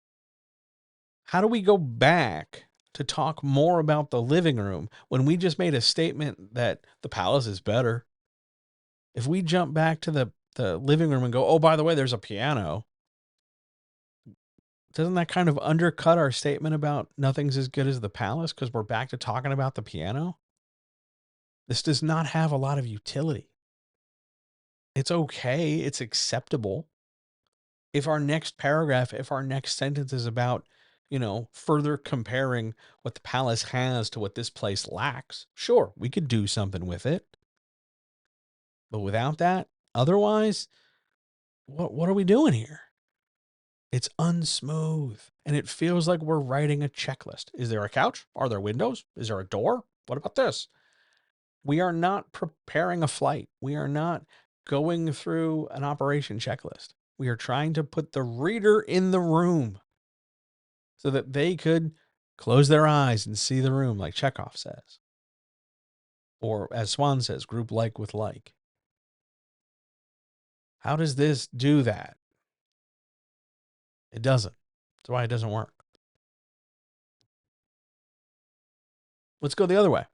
How do we go back to talk more about the living room when we just made a statement that the palace is better? If we jump back to the living room and go, oh, by the way, there's a piano, doesn't that kind of undercut our statement about nothing's as good as the palace because we're back to talking about the piano? This does not have a lot of utility. It's okay. It's acceptable. If our next paragraph, if our next sentence is about, further comparing what the palace has to what this place lacks, sure, we could do something with it. But without that, otherwise, what are we doing here? It's unsmooth. And it feels like we're writing a checklist. Is there a couch? Are there windows? Is there a door? What about this? We are not preparing a flight. We are not going through an operation checklist. We are trying to put the reader in the room so that they could close their eyes and see the room, like Chekhov says. Or as Swan says, group like with like. How does this do that? It doesn't. That's why it doesn't work. Let's go the other way.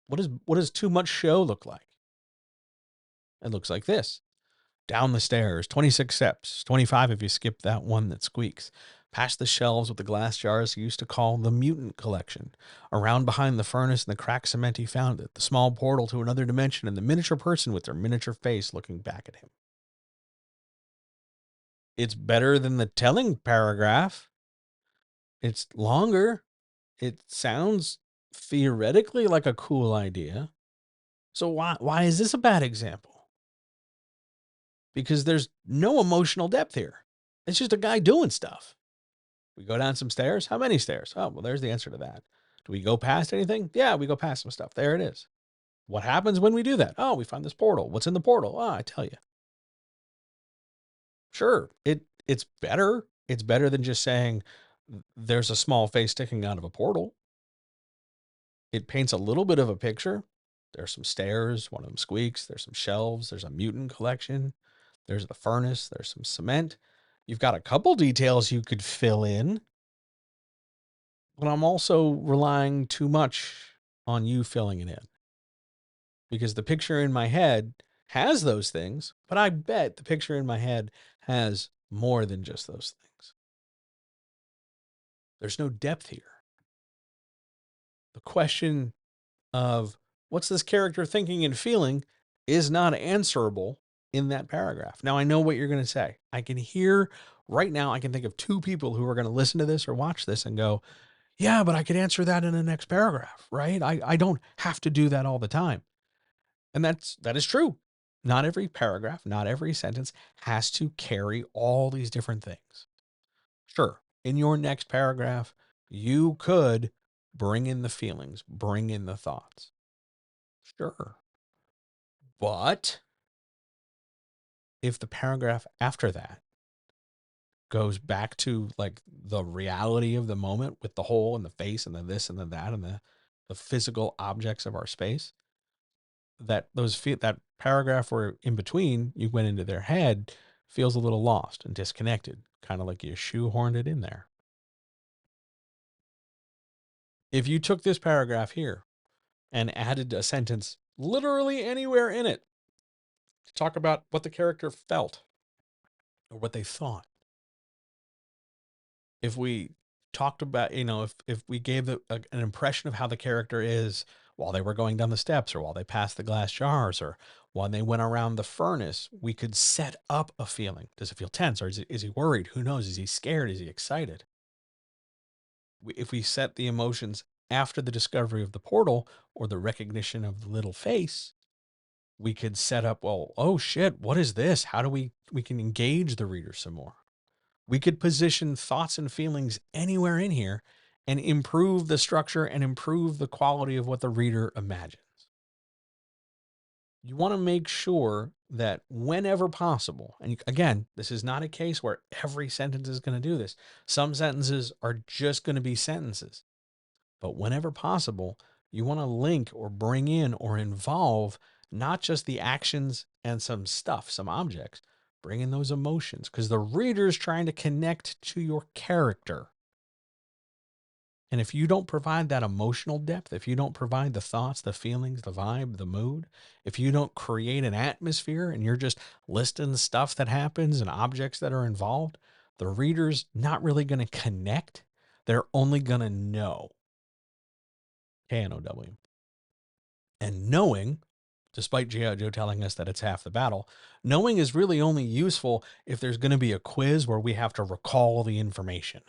What does too much show look like? It looks like this. Down the stairs, 26 steps, 25 if you skip that one that squeaks. Past the shelves with the glass jars he used to call the mutant collection. Around behind the furnace and the cracked cement he found it. The small portal to another dimension and the miniature person with their miniature face looking back at him. It's better than the telling paragraph. It's longer. It sounds theoretically like a cool idea. So why is this a bad example? Because there's no emotional depth here. It's just a guy doing stuff. We go down some stairs. How many stairs? Oh, well, there's the answer to that. Do we go past anything? Yeah, we go past some stuff. There it is. What happens when we do that? Oh, we find this portal. What's in the portal? Oh, I tell you. Sure, it's better. It's better than just saying there's a small face sticking out of a portal. It paints a little bit of a picture. There's some stairs. One of them squeaks. There's some shelves. There's a mutant collection. There's the furnace. There's some cement. You've got a couple details you could fill in. But I'm also relying too much on you filling it in because the picture in my head has those things, but I bet the picture in my head has more than just those things. There's no depth here. The question of what's this character thinking and feeling is not answerable in that paragraph. Now, I know what you're going to say. I can hear right now, I can think of two people who are going to listen to this or watch this and go, yeah, but I could answer that in the next paragraph, right? I don't have to do that all the time. And that is true. Not every paragraph, not every sentence has to carry all these different things. Sure, in your next paragraph, you could bring in the feelings, bring in the thoughts. Sure. But if the paragraph after that goes back to like the reality of the moment with the hole and the face and the this and the that and the physical objects of our space, that paragraph where in between you went into their head feels a little lost and disconnected, kind of like you shoehorned it in there. If you took this paragraph here and added a sentence literally anywhere in it to talk about what the character felt or what they thought, if we talked about, if we gave an impression of how the character is while they were going down the steps or while they passed the glass jars or while they went around the furnace, we could set up a feeling. Does it feel tense or is he worried? Who knows? Is he scared? Is he excited? If we set the emotions after the discovery of the portal or the recognition of the little face, we could set up, well, oh shit, what is this? How do we can engage the reader some more? We could position thoughts and feelings anywhere in here and improve the structure and improve the quality of what the reader imagines. You want to make sure that whenever possible, and again, this is not a case where every sentence is going to do this. Some sentences are just going to be sentences. But whenever possible, you want to link or bring in or involve not just the actions and some stuff, some objects, bring in those emotions because the reader is trying to connect to your character. And if you don't provide that emotional depth, if you don't provide the thoughts, the feelings, the vibe, the mood, if you don't create an atmosphere and you're just listing stuff that happens and objects that are involved, the reader's not really going to connect. They're only going to know. KNOW. And knowing, despite G.I. Joe telling us that it's half the battle, knowing is really only useful if there's going to be a quiz where we have to recall the information.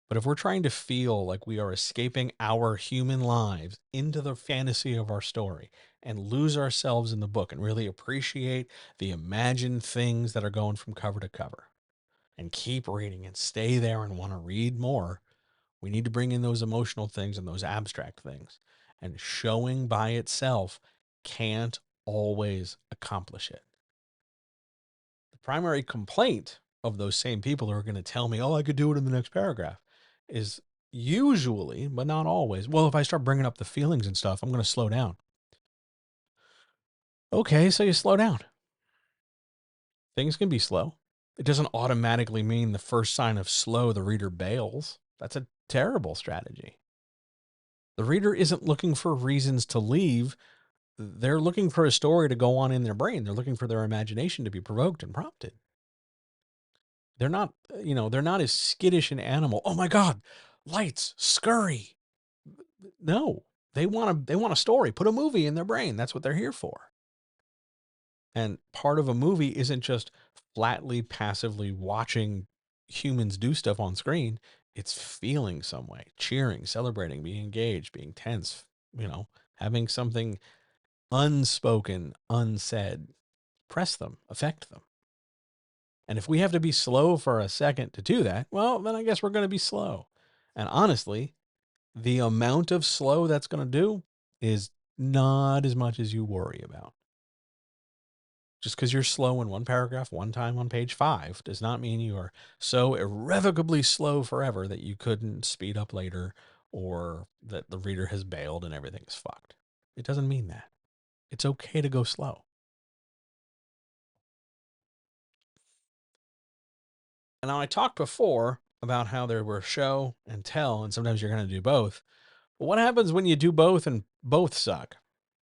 But if we're trying to feel like we are escaping our human lives into the fantasy of our story and lose ourselves in the book and really appreciate the imagined things that are going from cover to cover and keep reading and stay there and want to read more, We need to bring in those emotional things and those abstract things. And showing by itself can't always accomplish it. The primary complaint of those same people who are going to tell me, oh, I could do it in the next paragraph, is usually, but not always, well, if I start bringing up the feelings and stuff, I'm going to slow down. Okay, so you slow down. Things can be slow. It doesn't automatically mean the first sign of slow, the reader bails. That's a terrible strategy. The reader isn't looking for reasons to leave. They're looking for a story to go on in their brain. They're looking for their imagination to be provoked and prompted. They're not, they're not as skittish an animal. Oh my God, lights, scurry. No, they want a story. Put a movie in their brain. That's what they're here for. And part of a movie isn't just flatly, passively watching humans do stuff on screen. It's feeling some way, cheering, celebrating, being engaged, being tense, having something unspoken, unsaid, press them, affect them. And if we have to be slow for a second to do that, well, then I guess we're going to be slow. And honestly, the amount of slow that's going to do is not as much as you worry about. Just because you're slow in one paragraph, one time on page 5, does not mean you are so irrevocably slow forever that you couldn't speed up later or that the reader has bailed and everything is fucked. It doesn't mean that. It's okay to go slow. And now I talked before about how there were show and tell, and sometimes you're going to do both. But what happens when you do both and both suck?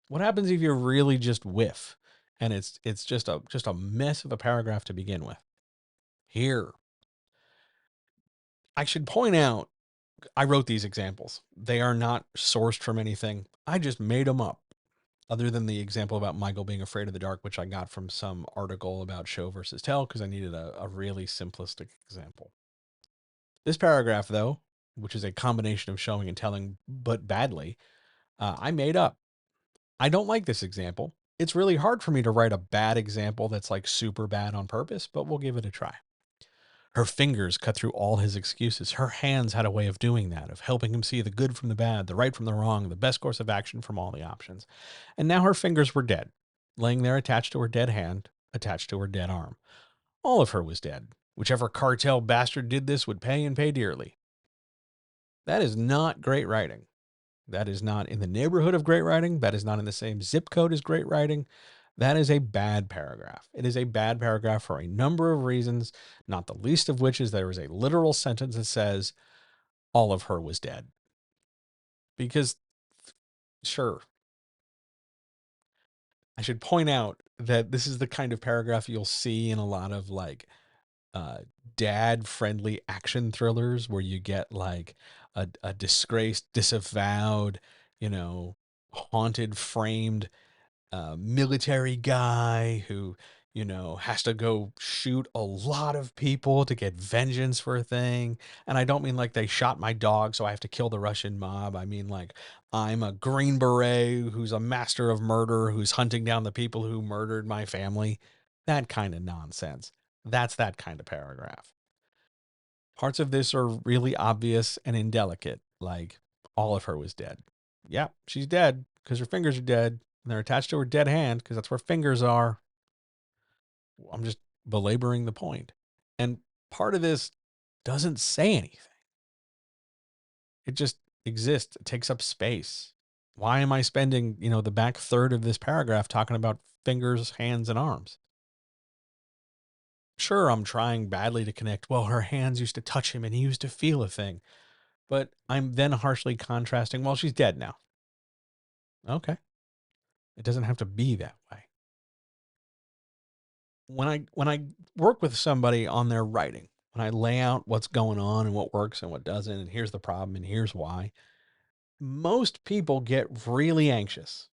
What happens if you really just whiff and it's just a mess of a paragraph to begin with? Here, I should point out, I wrote these examples. They are not sourced from anything. I just made them up. Other than the example about Michael being afraid of the dark, which I got from some article about show versus tell, because I needed a really simplistic example. This paragraph, though, which is a combination of showing and telling, but badly, I made up. I don't like this example. It's really hard for me to write a bad example that's like super bad on purpose, but we'll give it a try. Her fingers cut through all his excuses. Her hands had a way of doing that, of helping him see the good from the bad, the right from the wrong, the best course of action from all the options. And now her fingers were dead, laying there attached to her dead hand, attached to her dead arm. All of her was dead. Whichever cartel bastard did this would pay and pay dearly. That is not great writing. That is not in the neighborhood of great writing. That is not in the same zip code as great writing. That is a bad paragraph. It is a bad paragraph for a number of reasons, not the least of which is there is a literal sentence that says, all of her was dead. Because, sure, I should point out that this is the kind of paragraph you'll see in a lot of like dad-friendly action thrillers where you get like a disgraced, disavowed, haunted, framed military guy who, has to go shoot a lot of people to get vengeance for a thing. And I don't mean like they shot my dog, so I have to kill the Russian mob. I mean like I'm a Green Beret who's a master of murder, who's hunting down the people who murdered my family. That kind of nonsense. That's that kind of paragraph. Parts of this are really obvious and indelicate, like all of her was dead. Yeah, she's dead because her fingers are dead and they're attached to her dead hand because that's where fingers are. I'm just belaboring the point. And part of this doesn't say anything. It just exists. It takes up space. Why am I spending, the back third of this paragraph talking about fingers, hands, and arms? Sure, I'm trying badly to connect. Well, her hands used to touch him and he used to feel a thing. But I'm then harshly contrasting, well, she's dead now. Okay. It doesn't have to be that way. When I work with somebody on their writing, when I lay out what's going on and what works and what doesn't, and here's the problem and here's why, most people get really anxious.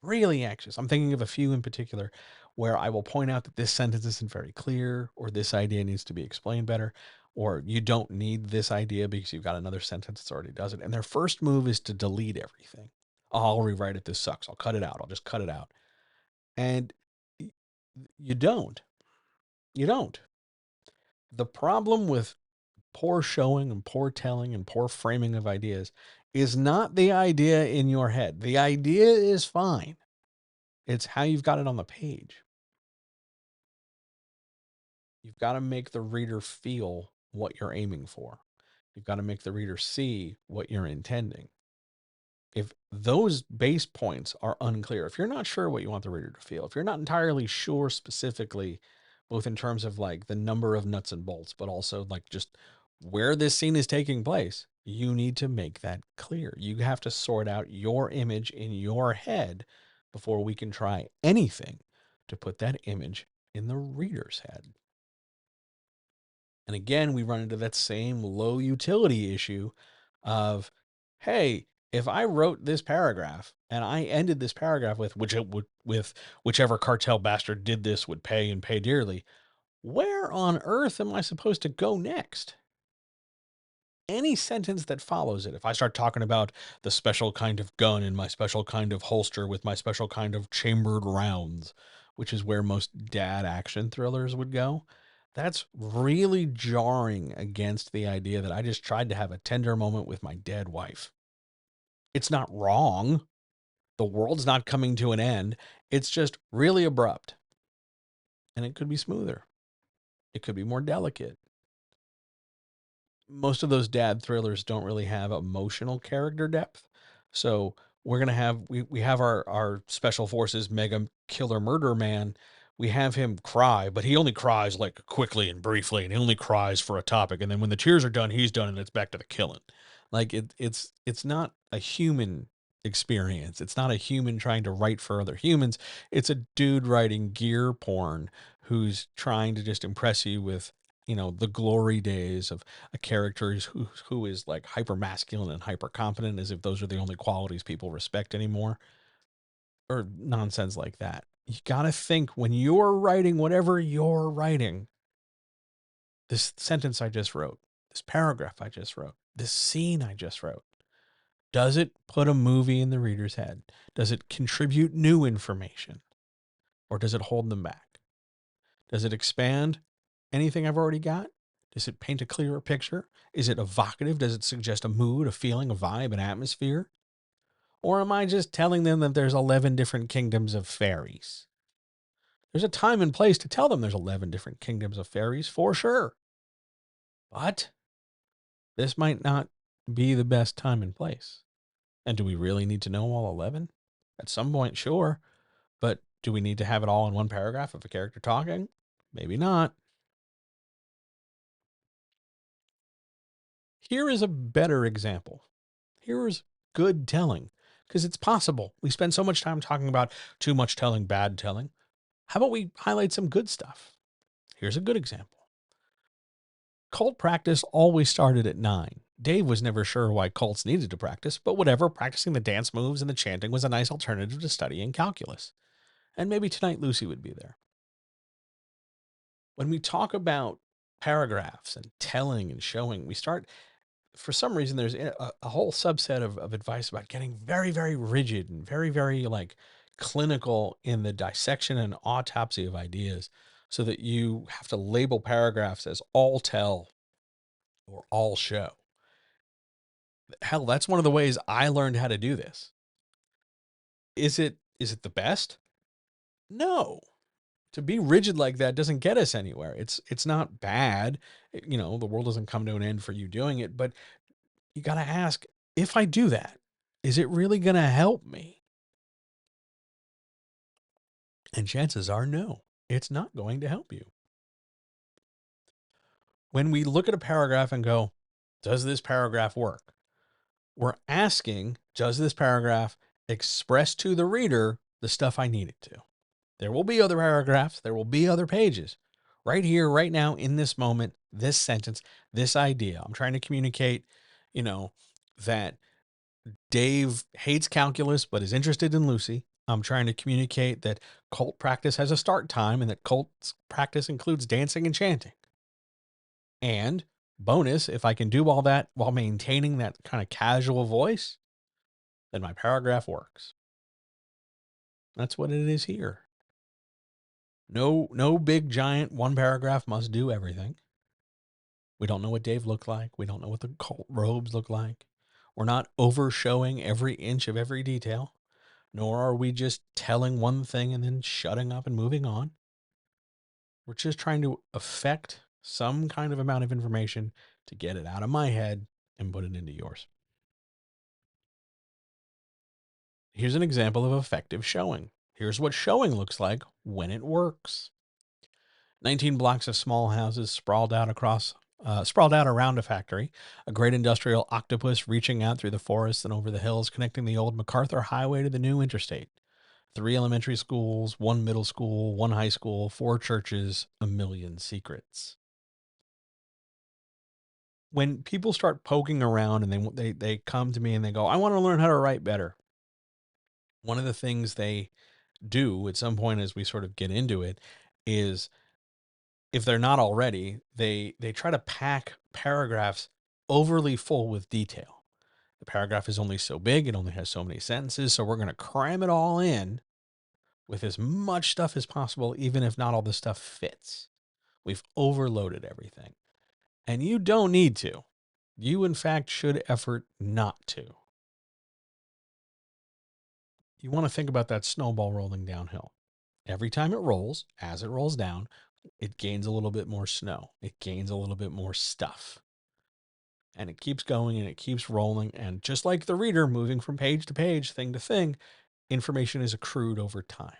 Really anxious. I'm thinking of a few in particular where I will point out that this sentence isn't very clear, or this idea needs to be explained better, or you don't need this idea because you've got another sentence that already does it. And their first move is to delete everything. Oh, I'll rewrite it. This sucks. I'll cut it out. I'll just cut it out. And you don't. You don't. The problem with poor showing and poor telling and poor framing of ideas is not the idea in your head. The idea is fine. It's how you've got it on the page. You've got to make the reader feel what you're aiming for. You've got to make the reader see what you're intending. If those base points are unclear, if you're not sure what you want the reader to feel, if you're not entirely sure specifically, both in terms of like the number of nuts and bolts, but also like just where this scene is taking place, you need to make that clear. You have to sort out your image in your head before we can try anything to put that image in the reader's head. And again, we run into that same low utility issue of, hey, if I wrote this paragraph and I ended this paragraph with whichever cartel bastard did this would pay and pay dearly, where on earth am I supposed to go next? Any sentence that follows it, if I start talking about the special kind of gun in my special kind of holster with my special kind of chambered rounds, which is where most dad action thrillers would go, that's really jarring against the idea that I just tried to have a tender moment with my dead wife. It's not wrong. The world's not coming to an end. It's just really abrupt. And it could be smoother. It could be more delicate. Most of those dad thrillers don't really have emotional character depth. So we're gonna have we have our special forces mega killer murder man. We have him cry, but he only cries like quickly and briefly, and he only cries for a topic. And then when the tears are done, he's done, and it's back to the killing. Like it's not a human experience. It's not a human trying to write for other humans. It's a dude writing gear porn who's trying to just impress you with, the glory days of a character who is like hyper masculine and hyper confident, as if those are the only qualities people respect anymore, or nonsense like that. You got to think when you're writing whatever you're writing, this sentence I just wrote, this paragraph I just wrote, this scene I just wrote, does it put a movie in the reader's head? Does it contribute new information, or does it hold them back? Does it expand anything I've already got? Does it paint a clearer picture? Is it evocative? Does it suggest a mood, a feeling, a vibe, an atmosphere? Or am I just telling them that there's 11 different kingdoms of fairies? There's a time and place to tell them there's 11 different kingdoms of fairies, for sure. But this might not be the best time and place. And do we really need to know all 11? At some point, sure. But do we need to have it all in one paragraph of a character talking? Maybe not. Here is a better example. Here is good telling, because it's possible. We spend so much time talking about too much telling, bad telling. How about we highlight some good stuff? Here's a good example. Cult practice always started at 9. Dave was never sure why cults needed to practice, but whatever, practicing the dance moves and the chanting was a nice alternative to studying calculus. And maybe tonight Lucy would be there. When we talk about paragraphs and telling and showing, we start, for some reason, there's a whole subset of advice about getting very, very rigid and very, very like clinical in the dissection and autopsy of ideas, so that you have to label paragraphs as all tell or all show. Hell, that's one of the ways I learned how to do this. Is it the best? No. To be rigid like that doesn't get us anywhere. It's not bad. The world doesn't come to an end for you doing it, but you got to ask, if I do that, is it really going to help me? And chances are no, it's not going to help you. When we look at a paragraph and go, does this paragraph work? We're asking, does this paragraph express to the reader the stuff I need it to? There will be other paragraphs. There will be other pages. Right here, right now, in this moment, this sentence, this idea. I'm trying to communicate, that Dave hates calculus but is interested in Lucy. I'm trying to communicate that cult practice has a start time and that cult practice includes dancing and chanting. And bonus, if I can do all that while maintaining that kind of casual voice, then my paragraph works. That's what it is here. No big giant one paragraph must do everything. We don't know what Dave looked like. We don't know what the cult robes look like. We're not over showing every inch of every detail, nor are we just telling one thing and then shutting up and moving on. We're just trying to affect some kind of amount of information to get it out of my head and put it into yours. Here's an example of effective showing. Here's what showing looks like when it works. 19 blocks of small houses sprawled out around a factory, a great industrial octopus reaching out through the forests and over the hills, connecting the old MacArthur Highway to the new interstate. 3 elementary schools, 1 middle school, 1 high school, 4 churches, a million secrets. When people start poking around and they come to me and they go, I want to learn how to write better. One of the things they do at some point as we sort of get into it is, if they're not already, they try to pack paragraphs overly full with detail. The paragraph is only so big, it only has so many sentences, so we're going to cram it all in with as much stuff as possible, even if not all the stuff fits. We've overloaded everything. And you don't need to. You, in fact, should effort not to. You want to think about that snowball rolling downhill. Every time it rolls, as it rolls down, it gains a little bit more snow. It gains a little bit more stuff. And it keeps going and it keeps rolling. And just like the reader moving from page to page, thing to thing, information is accrued over time.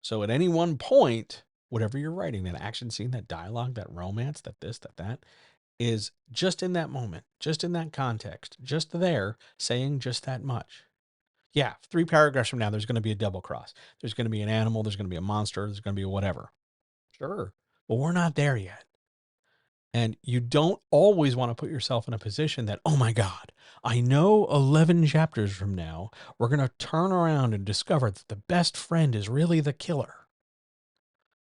So at any one point, whatever you're writing, that action scene, that dialogue, that romance, that this, that, is just in that moment, just in that context, just there, saying just that much. Yeah, 3 paragraphs from now, there's going to be a double cross. There's going to be an animal. There's going to be a monster. There's going to be a whatever. Sure. But we're not there yet. And you don't always want to put yourself in a position that, oh my God, I know 11 chapters from now, we're going to turn around and discover that the best friend is really the killer.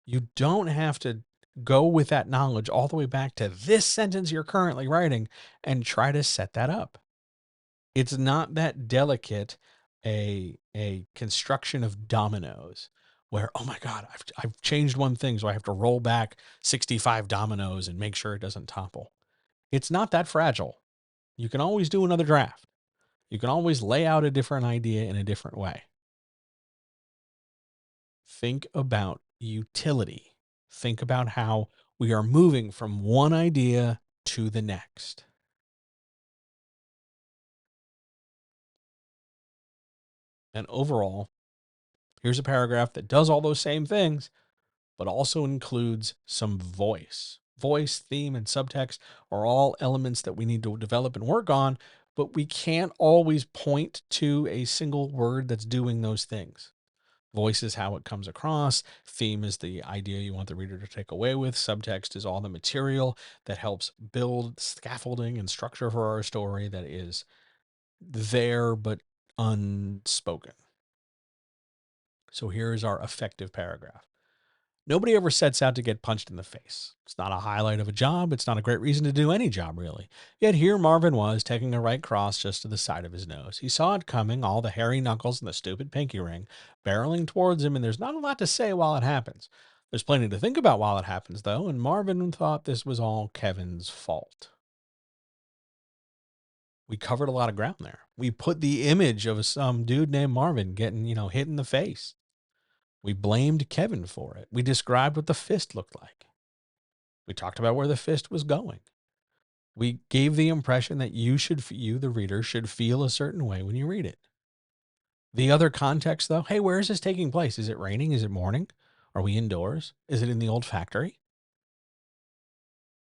You don't have to go with that knowledge all the way back to this sentence you're currently writing and try to set that up. It's not that delicate a construction of dominoes where, oh my God, I've changed one thing, so I have to roll back 65 dominoes and make sure it doesn't topple. It's not that fragile. You can always do another draft. You can always lay out a different idea in a different way. Think about utility. Think about how we are moving from one idea to the next. And overall, here's a paragraph that does all those same things, but also includes some voice. Voice, theme, and subtext are all elements that we need to develop and work on, but we can't always point to a single word that's doing those things. Voice is how it comes across. Theme is the idea you want the reader to take away with. Subtext is all the material that helps build scaffolding and structure for our story that is there but unspoken. So here is our effective paragraph. Nobody ever sets out to get punched in the face. It's not a highlight of a job. It's not a great reason to do any job, really. Yet here Marvin was, taking a right cross just to the side of his nose. He saw it coming, all the hairy knuckles and the stupid pinky ring, barreling towards him, and there's not a lot to say while it happens. There's plenty to think about while it happens, though, and Marvin thought this was all Kevin's fault. We covered a lot of ground there. We put the image of some dude named Marvin getting, hit in the face. We blamed Kevin for it. We described what the fist looked like. We talked about where the fist was going. We gave the impression that you, the reader, should feel a certain way when you read it. The other context, though, hey, where is this taking place? Is it raining? Is it morning? Are we indoors? Is it in the old factory?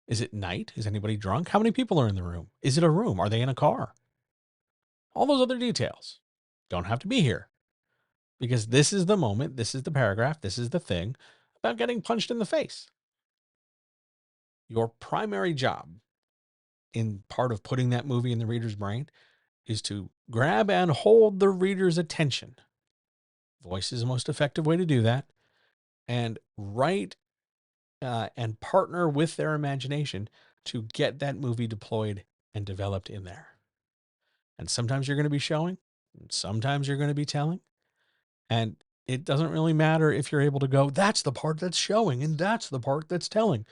Is it night? Is anybody drunk? How many people are in the room? Is it a room? Are they in a car? All those other details don't have to be here, because this is the moment, this is the paragraph, this is the thing about getting punched in the face. Your primary job in part of putting that movie in the reader's brain is to grab and hold the reader's attention. Voice is the most effective way to do that. And write and partner with their imagination to get that movie deployed and developed in there. And sometimes you're going to be showing, and sometimes you're going to be telling. And it doesn't really matter if you're able to go, that's the part that's showing and that's the part that's telling.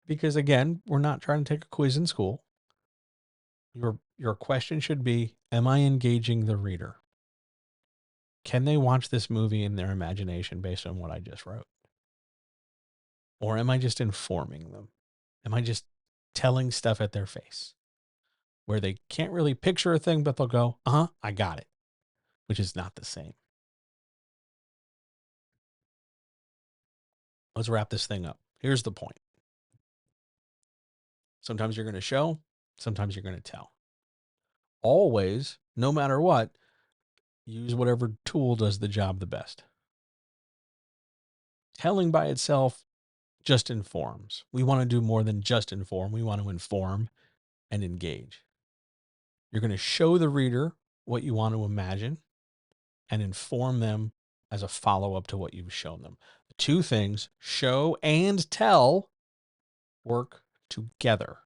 Because again, we're not trying to take a quiz in school. Your question should be, am I engaging the reader? Can they watch this movie in their imagination based on what I just wrote? Or am I just informing them? Am I just telling stuff at their face where they can't really picture a thing, but they'll go, I got it, which is not the same. Let's wrap this thing up. Here's the point. Sometimes you're going to show, sometimes you're going to tell. Always, no matter what, use whatever tool does the job the best. Telling by itself just informs. We want to do more than just inform. We want to inform and engage. You're going to show the reader what you want to imagine and inform them as a follow-up to what you've shown them. The two things, show and tell, work together.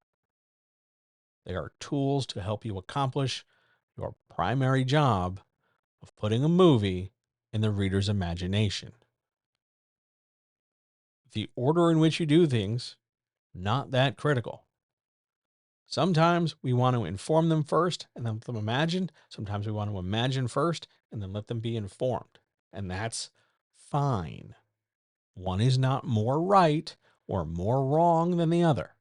They are tools to help you accomplish your primary job of putting a movie in the reader's imagination. The order in which you do things, not that critical. Sometimes we want to inform them first and then let them imagine. Sometimes we want to imagine first and then let them be informed. And that's fine. One is not more right or more wrong than the other.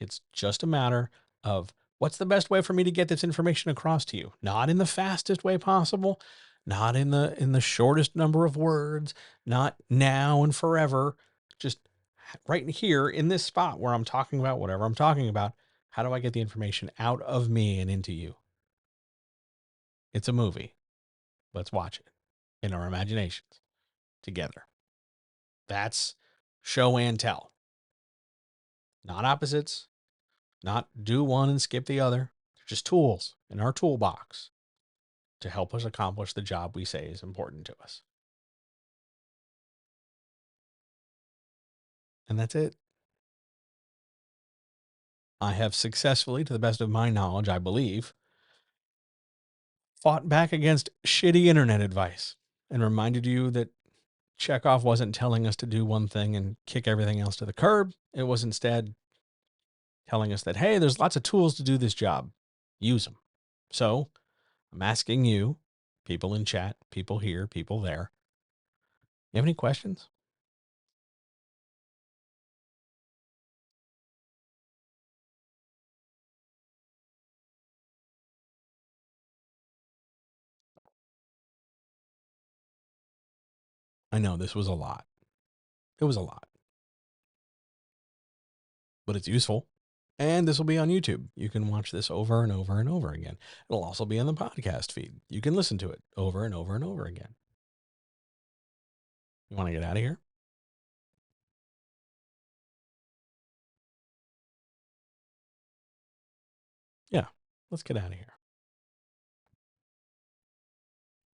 It's just a matter of what's the best way for me to get this information across to you? Not in the fastest way possible, not in the shortest number of words, not now and forever, just right here in this spot where I'm talking about whatever I'm talking about. How do I get the information out of me and into you? It's a movie. Let's watch it in our imaginations together. That's show and tell. Not opposites, not do one and skip the other. They're just tools in our toolbox to help us accomplish the job we say is important to us. And that's it. I have successfully, to the best of my knowledge, I believe, fought back against shitty internet advice and reminded you that Chekhov wasn't telling us to do one thing and kick everything else to the curb. It was instead telling us that, hey, there's lots of tools to do this job. Use them. So I'm asking you, people in chat, people here, people there, you have any questions? I know this was a lot. It was a lot, but it's useful. And this will be on YouTube. You can watch this over and over and over again. It'll also be on the podcast feed. You can listen to it over and over and over again. You want to get out of here? Yeah, let's get out of here.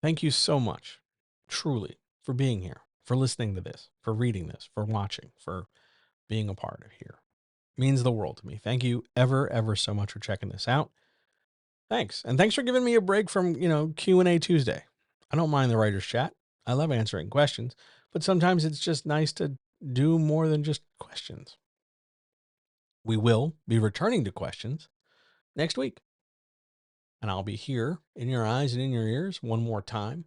Thank you so much, truly, for being here, for listening to this, for reading this, for watching, for being a part of here. It means the world to me. Thank you ever so much for checking this out. Thanks. And thanks for giving me a break from, Q&A Tuesday. I don't mind the writer's chat. I love answering questions, but sometimes it's just nice to do more than just questions. We will be returning to questions next week. And I'll be here in your eyes and in your ears one more time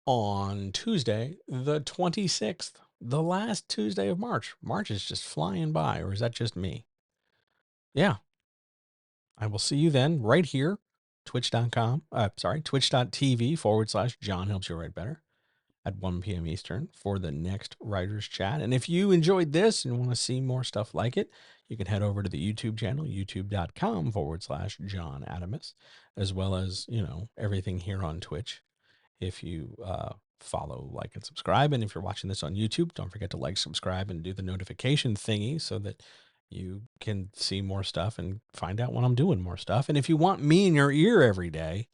on Tuesday, the 26th, the last Tuesday of March. March is just flying by, or is that just me? Yeah. I will see you then right here, twitch.tv/John Helps You Write Better at 1 p.m. Eastern for the next Writer's Chat. And if you enjoyed this and want to see more stuff like it, you can head over to the YouTube channel, youtube.com/John Adamus, as well as, everything here on Twitch. If you follow, like, and subscribe. And if you're watching this on YouTube, don't forget to like, subscribe, and do the notification thingy so that you can see more stuff and find out when I'm doing more stuff. And if you want me in your ear every day,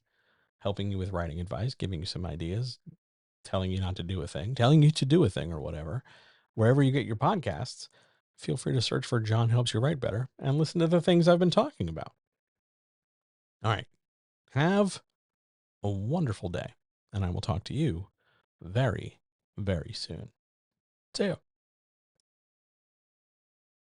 helping you with writing advice, giving you some ideas, telling you not to do a thing, telling you to do a thing or whatever, wherever you get your podcasts, feel free to search for John Helps You Write Better and listen to the things I've been talking about. All right. Have a wonderful day, and I will talk to you very soon. See ya.